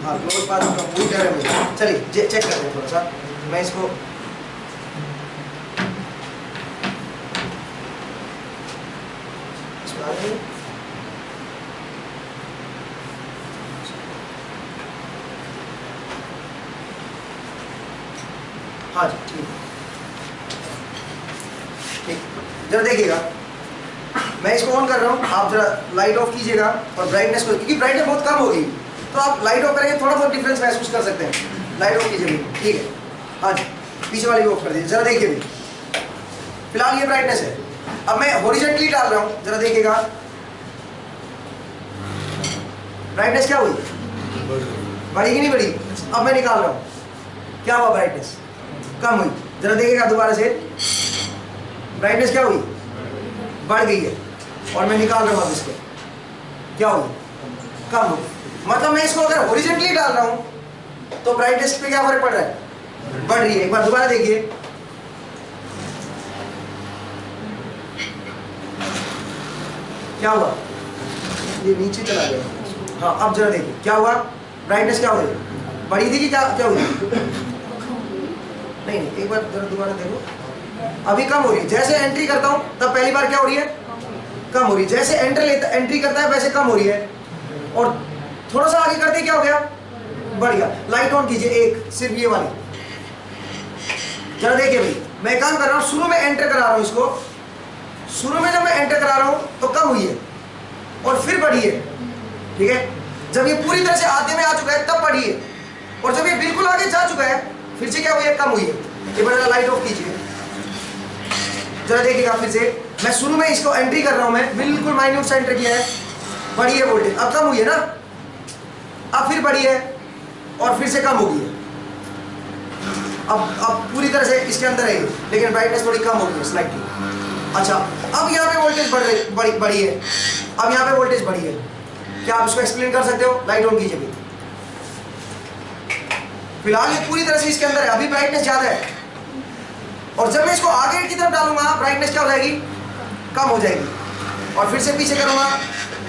हाँ, क्लोज पाथ का पूरी कह रहे हैं। चलिए चेक करते हैं थोड़ा सा। मैं इसको हाँ जी ठीक, जरा देखिएगा। मैं इसको ऑन कर रहा हूँ, आप जरा लाइट ऑफ कीजिएगा और ब्राइटनेस को, क्योंकि ब्राइटनेस बहुत कम होगी, तो आप लाइट ऑफ करेंगे थोड़ा बहुत डिफरेंस महसूस कर सकते हैं। लाइट ऑफ कीजिए, ठीक है। हाँ जी, पीछे वाली ऑफ कर दीजिए, जरा देखिए भी। फिलहाल ये ब्राइटनेस है। अब मैं हॉरिजॉन्टली डाल रहा हूँ, जरा देखिएगा ब्राइटनेस क्या हुई? बढ़ी कि नहीं बढ़ी? अब मैं निकाल रहा हूँ, क्या हुआ? ब्राइटनेस कम हुई। जरा देखिएगा दोबारा से, ब्राइटनेस क्या हुई? बढ़ गई है। और मैं निकाल रहा हूँ, अब इसको क्या हुई? कम हुई। मतलब मैं इसको अगर हॉरिजॉन्टली डाल रहा हूँ तो ब्राइटनेस पे क्या फर्क पड़ रहा है? बढ़ रही है। एक बार दोबारा देखिए, क्या हुआ? ये नीचे चला गया। हाँ, अब जरा देखिए क्या हुआ? ब्राइटनेस क्या हुई? बढ़ी थी कि क्या हुई? नहीं, एक बार जरा दोबारा देखो, अभी कम हो रही है। जैसे एंट्री करता हूं तब पहली बार क्या हो रही है? कम हो रही है। जैसे एंट्री करता है वैसे कम हो रही है, और थोड़ा सा आगे करते क्या हो गया? बढ़ गया। लाइट ऑन कीजिए एक, सिर्फ ये वाली, जरा देखिए भाई। मैं काम कर रहा हूँ, शुरू में एंटर करा रहा हूँ इसको। शुरू में जब मैं एंटर करा रहा हूँ तो कम हुई है और फिर बढ़ी है। ठीक है, जब ये पूरी तरह से आधे में आ चुका है तब बढ़ी है, और जब ये बिल्कुल आगे जा चुका है फिर से क्या हुई है? कम हुई है। ये बड़ा लाइट ऑफ कीजिए, जरा देखिएगा फिर से। मैं शुरू में इसको एंट्री कर रहा हूं, मैं बिल्कुल माइन्यूट से एंटर किया है, बढ़ी है वोल्टेज, अब कम हुई है ना, अब फिर बढ़ी है और फिर से कम हो गई है। अब पूरी तरह से इसके अंदर है, लेकिन ब्राइटनेस थोड़ी कम हो गई है स्लाइटली। अच्छा, अब यहाँ पे वोल्टेज बढ़ी है। अब यहाँ पे वोल्टेज बढ़ी है। क्या आप इसको एक्सप्लेन कर सकते हो? लाइट ऑन कीजिए भी। फिलहाल ये पूरी तरह से इसके अंदर है, अभी ब्राइटनेस ज्यादा है, और जब मैं इसको आगे की तरफ डालूंगा ब्राइटनेस क्या हो जाएगी? कम हो जाएगी, और फिर से पीछे करूंगा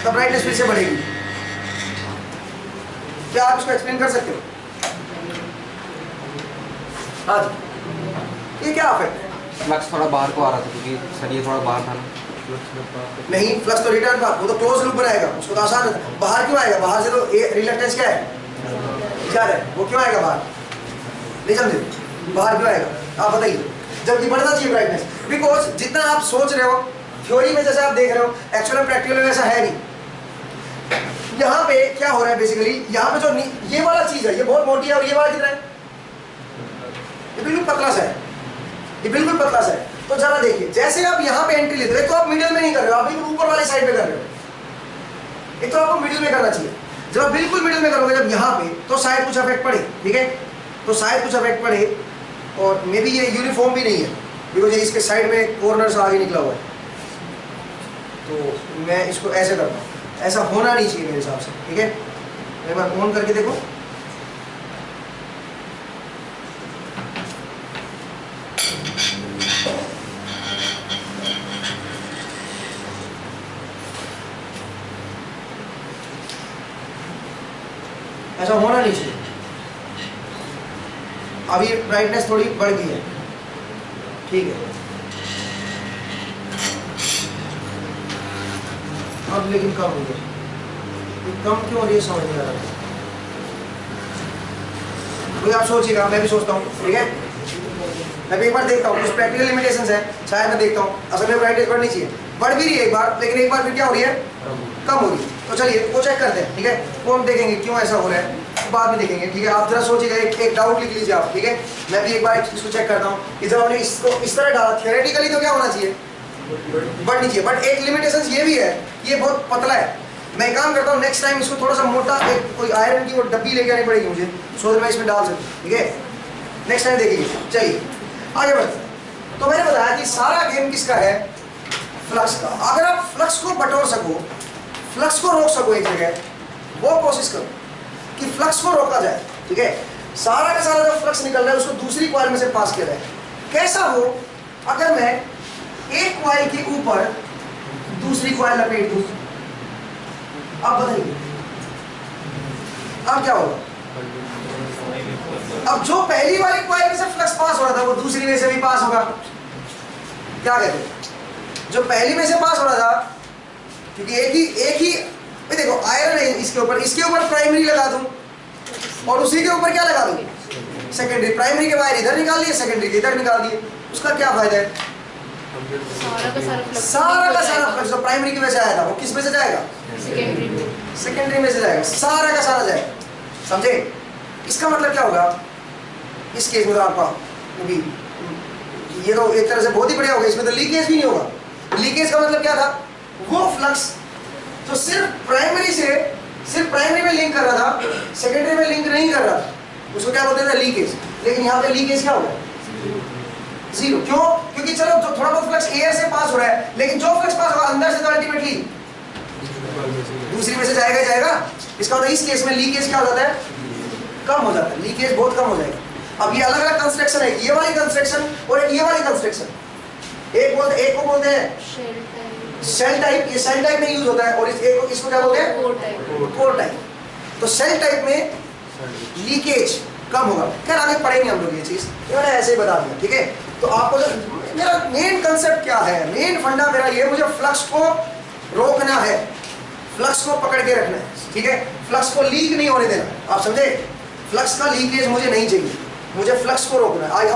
तो ब्राइटनेस फिर से बढ़ेगी। क्या आप इसको एक्सप्लेन कर सकते हो? हाँ जी, ये क्या अफेक्ट है? फ्लक्स थोड़ा बाहर को आ रहा था क्योंकि सर ये थोड़ा बाहर था ना। नहीं, फ्लक्स तो रिटर्न पाथ, वो तो क्लोज लूप बनाएगा, उसको तो आसान है। बाहर क्यों आएगा? बाहर से तो रिलक्टेंस क्या है? क्या है? वो क्यों आएगा बाहर? नहीं समझे? बाहर क्यों आएगा आप बताइए, जबकि बढ़ना चाहिए ब्राइटनेस। बिकॉज जितना आप सोच रहे हो थ्योरी में, जैसे आप देख रहे हो, एक्चुअल में प्रैक्टिकल में वैसा है नहीं। यहाँ पे क्या हो रहा है बेसिकली, यहाँ पे जो ये वाला चीज है ये बहुत मोटी है और ये वाला कितना है? ये बिल्कुल पतला सा है, ये बिल्कुल पतला सा है। तो जरा देखिए, जैसे आप यहाँ पे एंट्री लेते हो, तो आप मिडिल में नहीं कर रहे हो, आप बिल्कुल ऊपर वाले साइड पे कर रहे हो। एक तो आपको मिडिल में करना चाहिए। जब आप बिल्कुल मिडिल में करोगे, जब यहाँ पे, तो शायद कुछ अफेक्ट पड़े, ठीक है? तो शायद कुछ अफेक्ट पड़े, और मे बी ये यूनिफॉर्म भी नहीं है, बिकॉज ये इसके साइड में कॉर्नर से आगे निकला हुआ है। तो मैं इसको ऐसे करता हूँ, ऐसा होना नहीं चाहिए मेरे हिसाब से, ठीक है? एक बार ऑन करके देखो, ऐसा होना नहीं चाहिए। अभी ब्राइटनेस थोड़ी बढ़ गई है, ठीक है? अब लेकिन कम हो गई, कम क्यों हो रही है समझ नहीं आ रहा। कोई आप सोचिएगा, मैं भी सोचता हूँ, ठीक है? मैं भी एक बार देखता हूँ, कुछ प्रैक्टिकल लिमिटेशंस है, शायद मैं देखता हूँ असल में ब्राइटनेस बढ़नी चाहिए, बढ़ भी रही है एक बार, लेकिन एक बार फिर क्या हो रही है? कम हो रही है। तो चलिए वो चेक करते हैं, ठीक है? वो हम देखेंगे क्यों ऐसा हो रहा है, बाद में देखेंगे, ठीक है? आप जरा सोचिएगा, एक डाउट लिख लीजिए आप, ठीक है? मैं भी एक बार इसको चेक करता हूँ कि जब हमने इसको इस तरह डाला, थियोरेटिकली तो क्या होना चाहिए? बढ़नी चाहिए, बट एक लिमिटेशन ये भी है, ये बहुत पतला है। मैं एक काम करता हूँ, नेक्स्ट टाइम इसको थोड़ा सा मोटा, एक कोई आयरन की वो डब्बी लेके आनी पड़ेगी मुझे, सो मैं इसमें डाल सकूँ, ठीक है? नेक्स्ट टाइम देखेंगे। चलिए आगे बढ़ते हैं। तो मैंने बताया कि सारा गेम किसका है? फ्लक्स का। अगर आप फ्लक्स को बटोर सको, फ्लक्स को रोक सको एक जगह, वो कोशिश करो कि फ्लक्स को रोका जाए, ठीक है? सारा का सारा जब फ्लक्स निकल रहा है, उसको दूसरी कॉइल में से पास किया जाए। कैसा हो अगर मैं एक कॉइल के ऊपर दूसरी कॉइल लपेट दूं? अब बताइए, अब क्या होगा? अब जो पहली वाली कॉइल में से फ्लक्स पास हो रहा था, वो दूसरी में से भी पास होगा। क्या कहते हैं? जो पहली में से पास हो रहा था, क्योंकि एक ही देखो आयरन है इसके ऊपर प्राइमरी लगा दूं और उसी के ऊपर क्या लगा दूं? सेकेंडरी। प्राइमरी के वायर इधर निकाल दिए, सेकेंडरी के इधर निकाल दिए, उसका क्या फायदा है? सारा का सारा फ्लक्स जो प्राइमरी की वजह से आया था, वो किस में से जाएगा? सेकेंडरी में से जाएगा, सारा का सारा जाएगा। समझे? इसका मतलब क्या होगा इस केस में? तो आपका ये तो एक तरह से बहुत ही बढ़िया होगा, इसमें तो लीकेज भी नहीं होगा। लीकेज का मतलब क्या था? वो फ्लक्स तो सिर्फ प्राइमरी में लिंक कर रहा था, सेकेंडरी में लिंक नहीं कर रहा था, उसको क्या बोलते थे? लीकेज। लेकिन यहाँ पे लीकेज क्या होगा? जीरो। क्यों? क्योंकि चलो जो थोड़ा बहुत फ्लक्स एयर से पास हो रहा है, लेकिन जो फ्लक्स पास होगा अंदर से तो अल्टीमेटली दूसरी में से जाएगा ही जाएगा। इसका मतलब इस केस में लीकेज क्या हो जाता है? कम हो जाता है, लीकेज बहुत कम हो जाएगा। अब ये अलग अलग कंस्ट्रक्शन है, ये वाली कंस्ट्रक्शन और ये वाली कंस्ट्रक्शन। एक को बोलते हैं सेल टाइप, ये सेल टाइप में यूज होता है, और इसको क्या बोलते हैं? Core type. तो सेल टाइप में लीकेज कम होगा। खैर आगे पढ़ेंगे हम लोग ये चीज, मैंने ऐसे ही बता दिया, ठीक है? तो आपको मेरा मेन कंसेप्ट क्या है, मेन फंडा मेरा ये, मुझे फ्लक्स को रोकना है, फ्लक्स को पकड़ के रखना है, ठीक है? फ्लक्स को लीक नहीं होने देना। आप समझे? फ्लक्स का लीकेज मुझे नहीं चाहिए, मुझे फ्लक्स को रोकना है।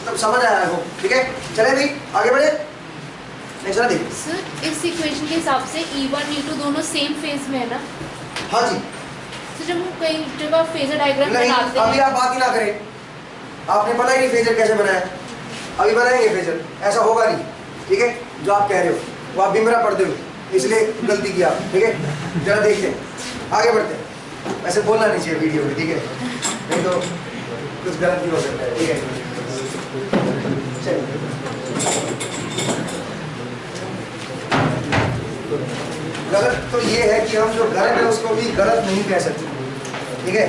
तब समझ आया हो, ठीक है? चले भी आगे बढ़े। सर इस इक्वेशन के हिसाब से E1 E2 दोनों सेम फेज में है ना? हाँ जी। तो जब हम कई जगह फेजर डायग्राम नहीं, बनाते हैं, अभी आप बात ही ना करें, आपने पता ही नहीं फेजर कैसे बनाया। अभी बनाएंगे फेजर, ऐसा होगा नहीं, ठीक है? जो आप कह रहे हो वो आप बिमरा पढ़ते हो, इसलिए गलती किया, ठीक है? जरा देखते हैं, आगे बढ़ते हैं। ऐसे बोलना नहीं चाहिए वीडियो में, ठीक है? नहीं तो कुछ गलत भी हो सकता है, ठीक है? चलिए गलत तो ये है कि हम जो गलत है उसको भी गलत नहीं कह सकते, ठीक है?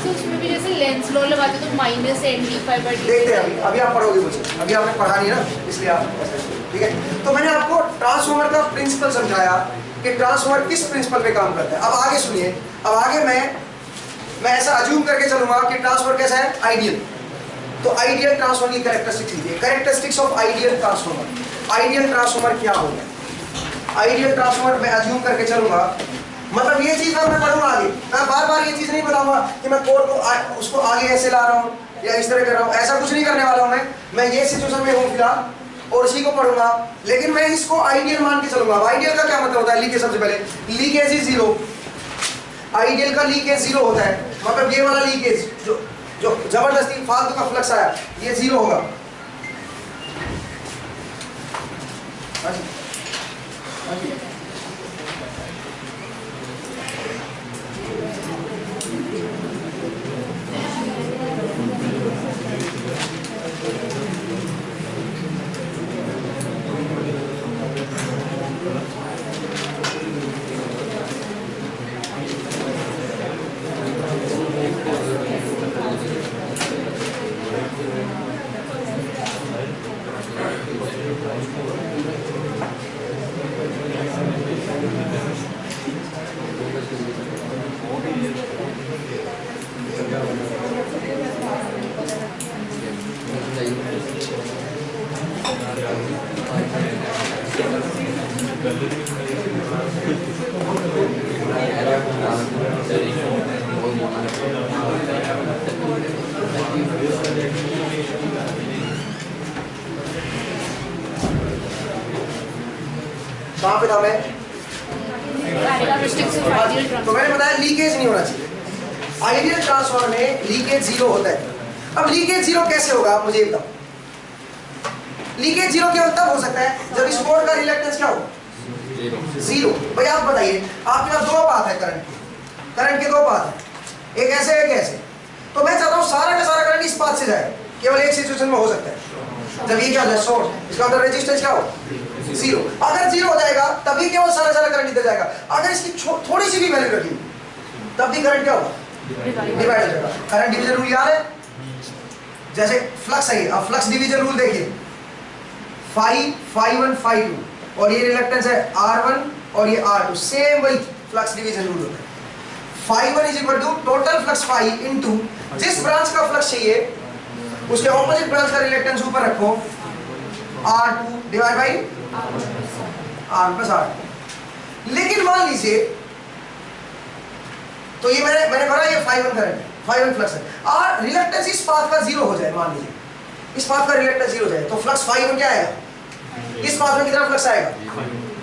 तो उसमें भी जैसे लेंस लॉ लगाते तो -ND5/d। देखते हैं अभी आप पढ़ोगे मुझे, अभी आपने पढ़ा नहीं ना, इसलिए आप ऐसा, ठीक है? तो मैंने आपको ट्रांसफॉर्मर का प्रिंसिपल समझाया कि ट्रांसफॉर्मर किस प्रिंसिपल पे काम करता है। अब आगे सुनिए, अब आगे मैं ऐसा अज्यूम करके चलूंगा कि ट्रांसफॉर्मर कैसा है? आइडियल। तो आइडियल ट्रांसफॉर्मर की कैरेक्टरिस्टिक्स लीजिए, characteristics of ideal transformer. Ideal transformer क्या होगा? आइडियल ट्रांसफॉर्मर मैं अज्यूम करके चलूंगा, मतलब ये चीज मैं पढ़ूंगा आगे, मैं बार बार ये चीज नहीं बताऊंगा कि मैं कोड को उसको आगे ऐसे ला रहा हूँ या इस तरह कर रहा हूँ, ऐसा कुछ नहीं करने वाला हूँ मैं ये सिचुएशन में हूँ फिलहाल और उसी को पढ़ूंगा, लेकिन मैं इसको आइडियल मान के चलूंगा। आइडियल का क्या मतलब होता है? लीकेज, सबसे पहले लीकेज इज जीरो। आइडियल का लीकेज जीरो होता है, मतलब ये वाला लीकेज जो जबरदस्ती फालतू का फ्लक्स आया ये जीरो होगा। हाँ जी, हाँ जी। कहाँ पे था मैं? तो मैंने बताया लीकेज नहीं होना चाहिए। आइडियल ट्रांसफार्मर में लीकेज जीरो होता है। अब लीकेज जीरो कैसे होगा मुझे बताओ? लीकेज जीरो क्या तब हो सकता है जब इस कोड का रिलेक्टेंस क्या हो? जीरो। भाई आप बताइए, आपके पास दो पाथ है करंट के दो पाथ है, एक ऐसे एक ऐसे, तो मैं चाहता हूँ सारा का सारा करंट इस पाथ से जाए, केवल एक सिचुएशन में हो सकता है जब ये क्या हो जाए सोर्स, इसका मतलब रेजिस्टेंस क्या हो? जीरो। अगर जीरो हो जाएगा तभी केवल सारा सारा करंट इधर जाएगा। अगर इसकी थोड़ी सी भी वैल्यू रखी तब भी करंट क्या होगा? डिवाइड हो जाएगा। करंट डिवीजन रूल याद है? जैसे फ्लक्स है, अब फ्लक्स डिवीजन रूल देखिए, phi1 phi2 और ये रिलक्टेंस है R1 और ये R2, सेम वही फ्लक्स डिवीजन रूल होता है। phi1 is equal to total flux phi into जिस ब्रांच का फ्लक्स चाहिए उसके ऑपोजिट ब्रांच का रिलक्टेंस ऊपर रखो, R2 divide by R plus R2। लेकिन मान लीजिए, तो ये मैंने कहा ये phi1 करंट, phi1 फ्लक्स है और रिलक्टेंस इस पाथ का जीरो हो जाए, मान लीजिए इस पाथ का रिलक्टेंस जीरो हो जाए, तो फ्लक्स phi1 क्या आएगा? इस पाथ में कितना फ्लक्स आएगा?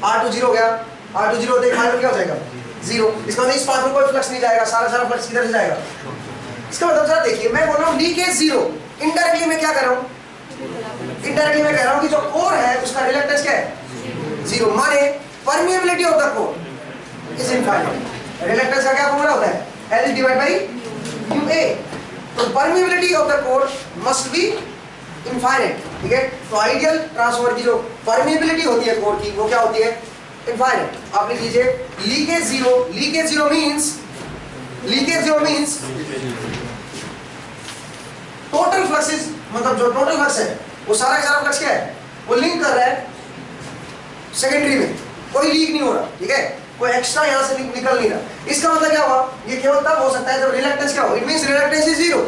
R2 जीरो हो गया, R2 जीरो होते ही phi1 क्या हो जाएगा? जीरो। इसका मतलब इस पाथ में कोई फ्लक्स नहीं जाएगा, सारा सारा फ्लक्स किधर से जाएगा? इसका मतलब जरा देखिए, मैं बोल रहा हूँ लीकेज जीरो, इनडायरेक्टली मैं क्या कर रहा हूँ? इनडायरेक्टली मैं कह रहा हूँ कि जो कोर है उसका रिलक्टेंस क्या है? जीरो। माने permeability of the core is infinite. Reluctance का क्या फॉर्मूला होता है? L divide by UA। तो permeability of the core must be infinite, ठीक है? तो आइडियल ट्रांसफार्मर की जो परमिएबिलिटी होती है कोर की वो क्या होती है? इनफाइनाइट। आप लिख लीजिए leakage zero. Leakage zero means total flux, मतलब जो टोटल फ्लक्स है वो सारा का सारा फ्लक्स क्या है? वो लिंक कर रहा है सेकेंडरी में, कोई लीक नहीं हो रहा, ठीक है? कोई एक्स्ट्रा यहाँ से निकल नहीं रहा। इसका मतलब क्या हुआ? ये केवल तब हो सकता है जब रिलक्टेंस क्या हो? It means reluctance is zero.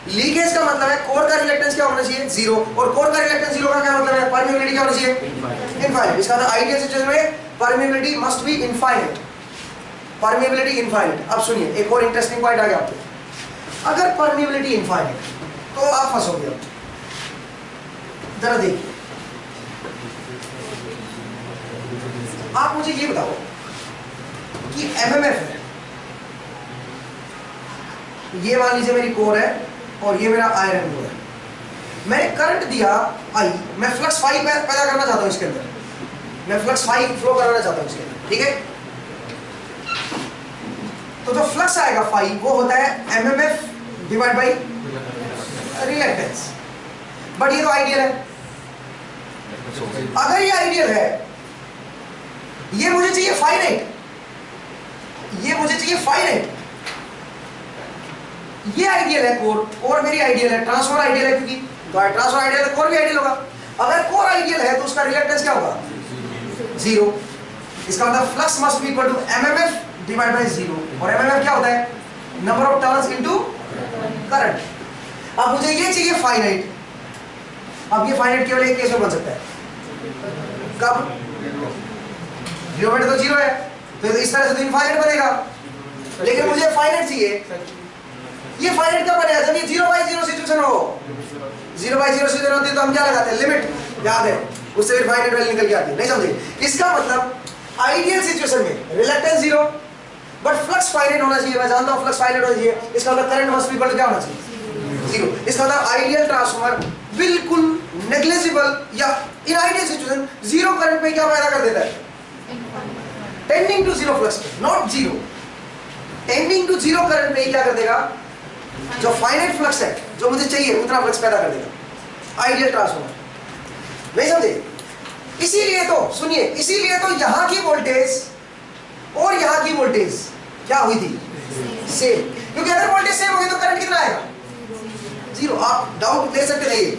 Leakage का मतलब है कोर का रिलक्टेंस क्या होना चाहिए? जीरो। और कोर का रिलक्टेंस जीरो का क्या मतलब है? परमिएबिलिटी क्या होनी चाहिए? इनफाइनाइट। इसका मतलब आइडियल सिचुएशन में permeability must be infinite. Permeability infinite. अब सुनिए एक और इंटरेस्टिंग पॉइंट आ गया आपको। अगर परमिएबिलिटी इनफाइनाइट तो आप फंसोगे। जरा देखिए, आप मुझे ये बताओ कि एमएमएफ है, ये मान लीजिए मेरी कोर है और ये मेरा आयरन कोर है, मैंने करंट दिया आई, मैं फ्लक्स फाई पैदा करना चाहता हूं इसके अंदर, मैं फ्लक्स फाई फ्लो कराना चाहता हूं इसके अंदर, ठीक है? तो जो फ्लक्स आएगा फाई वो होता है MMF divide by reluctance. But ये तो आइडियल है। अगर ये आइडियल है, ये मुझे चाहिए फाइनाइट, ये मुझे चाहिए फाइनाइट। ये आइडियल है कोर मेरी आइडियल है, ट्रांसफार्मर आइडियल है, क्योंकि तो ट्रांसफार्मर आइडियल है, कोर भी आइडियल होगा। अगर कोर आइडियल है तो उसका रिलक्टेंस क्या होगा? जीरो। इसका मतलब flux must be equal to MMF divide by zero. और एमएमएफ क्या होता है? Number of turns into current. अब मुझे ये चाहिए फाइनाइट। अब ये फाइनाइट केवल एक केस में बन सकता है, कब? डिनोमिनेटर तो जीरो है, तो इस तरह से तो इनफाइनाइट बनेगा। लेकिन मुझे फाइनाइट चाहिए। ये फाइनाइट कब बनेगा? जब ये 0/0 सिचुएशन हो। 0/0 सिचुएशन होती है तो हम क्या लगाते हैं? लिमिट, याद है, उससे फिर फाइनाइट वैल्यू निकल के आती है। नहीं समझे? इसका मतलब आइडियल सिचुएशन में reluctance zero but flux finite होना चाहिए। मैं जानता हूं फ्लक्स फाइनाइट होना चाहिए, इसका मतलब current must be equal to क्या होना चाहिए? जीरो। इसका मतलब आइडियल ट्रांसफार्मर बिल्कुल नेग्लिजिबल या in ideal situation zero current में क्या पैदा कर देता है? Tending to zero flux, not zero, tending to zero current में क्या कर देगा? जो फाइनाइट फ्लक्स है, जो मुझे चाहिए उतना फ्लक्स पैदा कर देगा आइडियल ट्रांसफार्मर। नहीं समझे? इसीलिए तो सुनिए, इसीलिए तो यहां की वोल्टेज और यहां की वोल्टेज क्या हुई थी? सेम। क्योंकि अगर वोल्टेज सेम होगी तो करंट कितना आएगा? जीरो। आप डाउट ले सकते थे,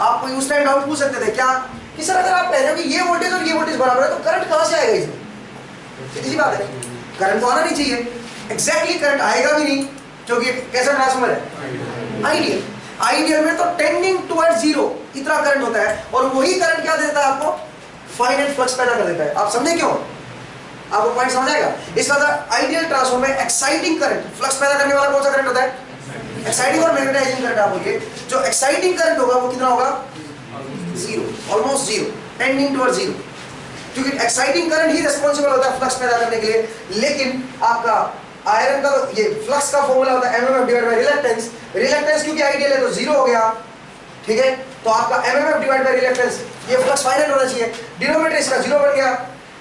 आप कोई उस टाइम डाउट पूछ सकते थे क्या कि सर अगर आप कह रहे हो कि ये वोल्टेज और ये वोल्टेज बराबर है तो करंट कहां से आएगा इसमें? सीधी बात है, करंट तो आना नहीं चाहिए। एग्जैक्टली करंट आएगा भी नहीं, क्योंकि कैसा ट्रांसफार्मर है? आइडियल। आइडियल में तो टेंडिंग टुवर्ड्स जीरो इतना करंट होता है, और वही करंट क्या देता है आपको? फाइनाइट फ्लक्स पैदा कर देता है। आप समझे क्यों? आपको पॉइंट समझ आएगा? इसका मतलब आइडियल ट्रांसफार्मर में एक्साइटिंग करंट, फ्लक्स पैदा करने वाला कौन सा करंट होता है? एक्साइटिंग और मैग्नेटाइजिंग करंट। आप बोलिए जो एक्साइटिंग करंट होगा वो कितना होगा? Zero, almost zero, tending towards zero. क्योंकि एक्साइटिंग करंट ही रिस्पांसिबल होता है फ्लक्स पैदा करने के लिए। लेकिन आपका आयरन का ये फ्लक्स का फॉर्मूला होता है MMF divide bye reluctance. Reluctance क्योंकि आइडियल है तो जीरो हो गया, ठीक है? तो आपका एमएमएफ डिवाइड बाय रिलक्टेंस, ये फ्लक्स फाइनाइट होना चाहिए। डिनोमिनेटर इसका जीरो बन गया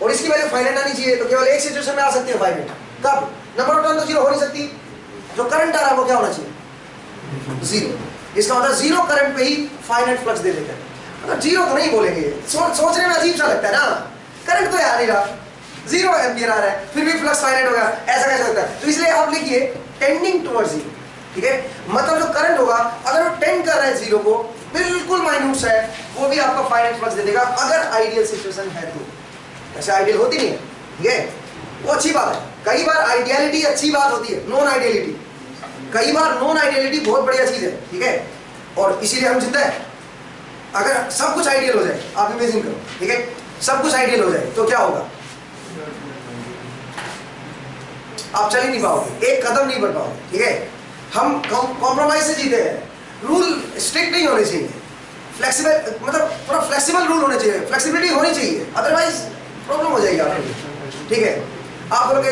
और इसकी वैल्यू फाइनाइट आनी चाहिए, तो केवल एक सिचुएशन में आ सकती है फाइनाइट। कब? नंबर ऑफ टर्न तो जीरो हो नहीं सकती, जो करंट आ रहा है वो क्या होना चाहिए? जीरो। इसका मतलब जीरो करंट पे ही फाइनाइट फ्लक्स दे देते हैं। मतलब जीरो तो नहीं बोलेंगे, सोचने में अजीब सा लगता है ना, करंट तो आ नहीं रहा, जीरो एम्पियर आ रहा है, फिर भी फ्लक्स फाइनाइट होगा, ऐसा कैसे होता है? तो इसलिए आप लिखिए टेंडिंग टुवर्ड्स जीरो, ठीक है? मतलब जो करंट होगा अगर वो टेंड कर रहा है जीरो को, बिल्कुल माइन्यूट है, वो भी आपका फाइनाइट फ्लक्स दे देगा अगर आइडियल सिचुएशन है तो। ऐसे आइडियल होती नहीं है, ठीक है? वो अच्छी बात है। कई बार आइडियलिटी अच्छी बात होती है, नॉन आइडियलिटी, कई बार नॉन आइडियलिटी बहुत बढ़िया चीज है, ठीक है? और इसीलिए हम जिंदा है। अगर सब कुछ आइडियल हो जाए, आप इमेजिन करो, ठीक है? सब कुछ आइडियल हो जाए तो क्या होगा? आप चल ही नहीं पाओगे, एक कदम नहीं बढ़ पाओगे, ठीक है? हम कॉम्प्रोमाइज से जीते हैं। रूल स्ट्रिक्ट नहीं होने चाहिए, फ्लेक्सिबल, मतलब पूरा फ्लेक्सिबल रूल होने चाहिए, फ्लेक्सिबिलिटी होनी चाहिए, अदरवाइज प्रॉब्लम हो जाएगी आपको, ठीक है? आप बोलोगे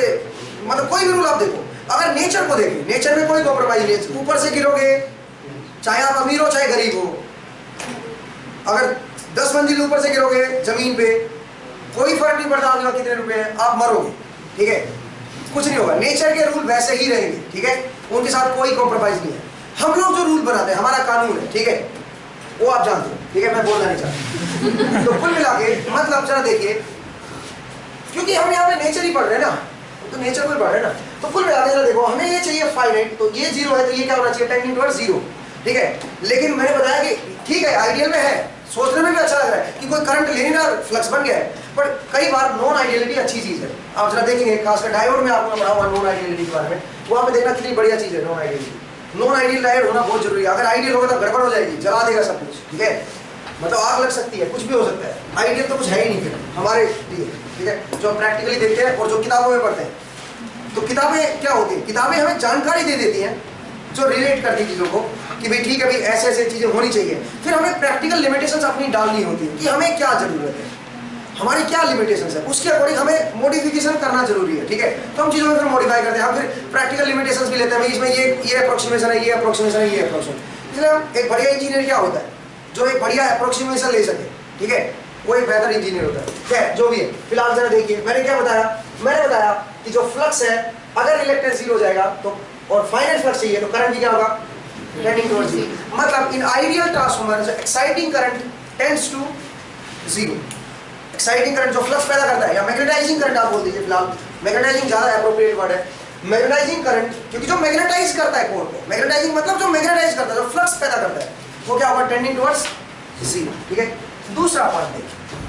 मतलब कोई भी रूल आप देखो, अगर नेचर को देखें, नेचर में कोई कॉम्प्रोमाइज नहीं है। ऊपर से गिरोगे, चाहे आप अमीर हो चाहे गरीब हो, अगर 10 मंजिल ऊपर से गिरोगे जमीन पे, कोई फर्क नहीं पड़ता आपके पास कितने रुपए हैं, आप मरोगे, ठीक है? कुछ नहीं होगा, नेचर के रूल वैसे ही रहेंगे, ठीक है? उनके साथ कोई कॉम्प्रोमाइज नहीं है। हम लोग जो रूल बनाते हैं, हमारा कानून है, ठीक है? वो आप जानते हो, ठीक है? मैं बोलना नहीं चाहता। तो कुल मिला के मतलब जरा देखिए, क्योंकि हम यहाँ पे नेचर ही पढ़ रहे हैं ना, तो नेचर को ही पढ़ रहे हैं ना, तो कुल मिला के जरा देखो, हमें ये चाहिए फाइनाइट, तो ये जीरो है तो ये क्या होना चाहिए? टेंडिंग टुवर्ड्स जीरो, ठीक है? लेकिन मैंने बताया कि ठीक है आइडियल में है, सोचने में भी अच्छा लग रहा है कि कोई करंट लीनियर फ्लक्स बन गया है, पर कई बार नॉन आइडियलिटी अच्छी चीज है। आप जरा देखेंगे, खासकर डायोड में आपको पढ़ा हुआ नॉन आइडियलिटी के बारे में, वहां पे देखना कितनी बढ़िया चीज है non ideality. Non ideal diode होना बहुत जरूरी है। अगर आइडियल होगा तो गड़बड़ हो जाएगी, जला देगा सब कुछ, ठीक है? मतलब आग लग सकती है, कुछ भी हो सकता है। आइडियल तो कुछ है ही नहीं फिर हमारे लिए, ठीक है? जो प्रैक्टिकली देखते हैं और जो किताबों में पढ़ते हैं, तो किताबें क्या होती है? किताबें हमें जानकारी दे देती हैं जो रिलेट करती चीज़ों को, कि भाई ठीक है भाई ऐसे ऐसे चीज़ें होनी चाहिए। फिर हमें प्रैक्टिकल लिमिटेशंस अपनी डालनी होती है कि हमें क्या जरूरत है, हमारी क्या लिमिटेशंस है, उसके अकॉर्डिंग हमें मॉडिफिकेशन करना जरूरी है, ठीक है? तो हम चीज़ों में फिर मॉडिफाई करते हैं, हम फिर प्रैक्टिकल लिमिटेशंस भी लेते हैं, भाई इसमें ये अप्रोक्सीमेशन है, ये अप्रोक्सीमेशन है, ये अप्रोक्सीमेशन। इसलिए हम एक बढ़िया इंजीनियर क्या होता है? जो एक बढ़िया अप्रोक्सीमेशन ले सके, ठीक है? वो एक बेहतर इंजीनियर होता है। क्या जो भी है, फिलहाल जरा देखिए, मैंने क्या बताया? मैंने बताया कि जो फ्लक्स है अगर रिलेक्टेंस जीरो हो जाएगा तो, और फाइनाइट फ्लक्स चाहिए तो करंट भी क्या होगा? Tending towards zero. मतलब इन आइडियल ट्रांसफार्मर जो exciting current tends to zero, exciting current जो फ्लक्स पैदा करता है, या मैग्नेटाइजिंग करंट आप बोल दीजिए, फिलहाल मैग्नेटाइजिंग ज्यादा एप्रोप्रिएट वर्ड है। मैग्नेटाइजिंग करंट, क्योंकि जो मैग्नेटाइज करता है कोर को, मैग्नेटाइजिंग मतलब जो मैग्नेटाइज करता है, जो फ्लक्स पैदा करता है, वो क्या होगा? टेंडिंग टुवर्ड्स जीरो, ठीक है? दूसरा पार्ट देखिए,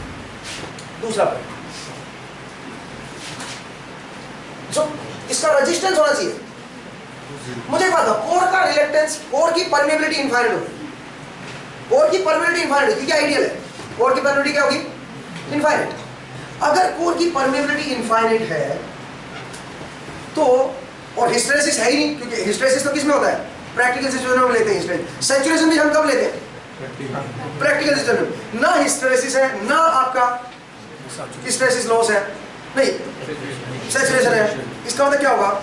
दूसरा पार्ट जो इसका रेजिस्टेंस होना चाहिए, मुझे एक बात बताओ, कोर का रिलेक्टेंस, कोर की परमेबिलिटी इनफाइनाइट होगी, कोर की परमेबिलिटी इनफाइनाइट होगी, क्या आइडियल है? कोर की परमेबिलिटी क्या होगी? इनफाइनाइट। अगर कोर की परमेबिलिटी इनफाइनाइट है तो, और हिस्टेरेसिस है ही नहीं, क्योंकि हिस्टेरेसिस तो किस में होता है? प्रैक्टिकल सिचुएशन में लेते हैं हिस्टेरेसिस। सैचुरेशन भी हम कब लेते हैं? प्रैक्टिकल सिचुएशन में। ना हिस्टेरेसिस है, ना आपका हिस्टेरेसिस लॉस है, नहीं सैचुरेशन है। इसका मतलब क्या होगा?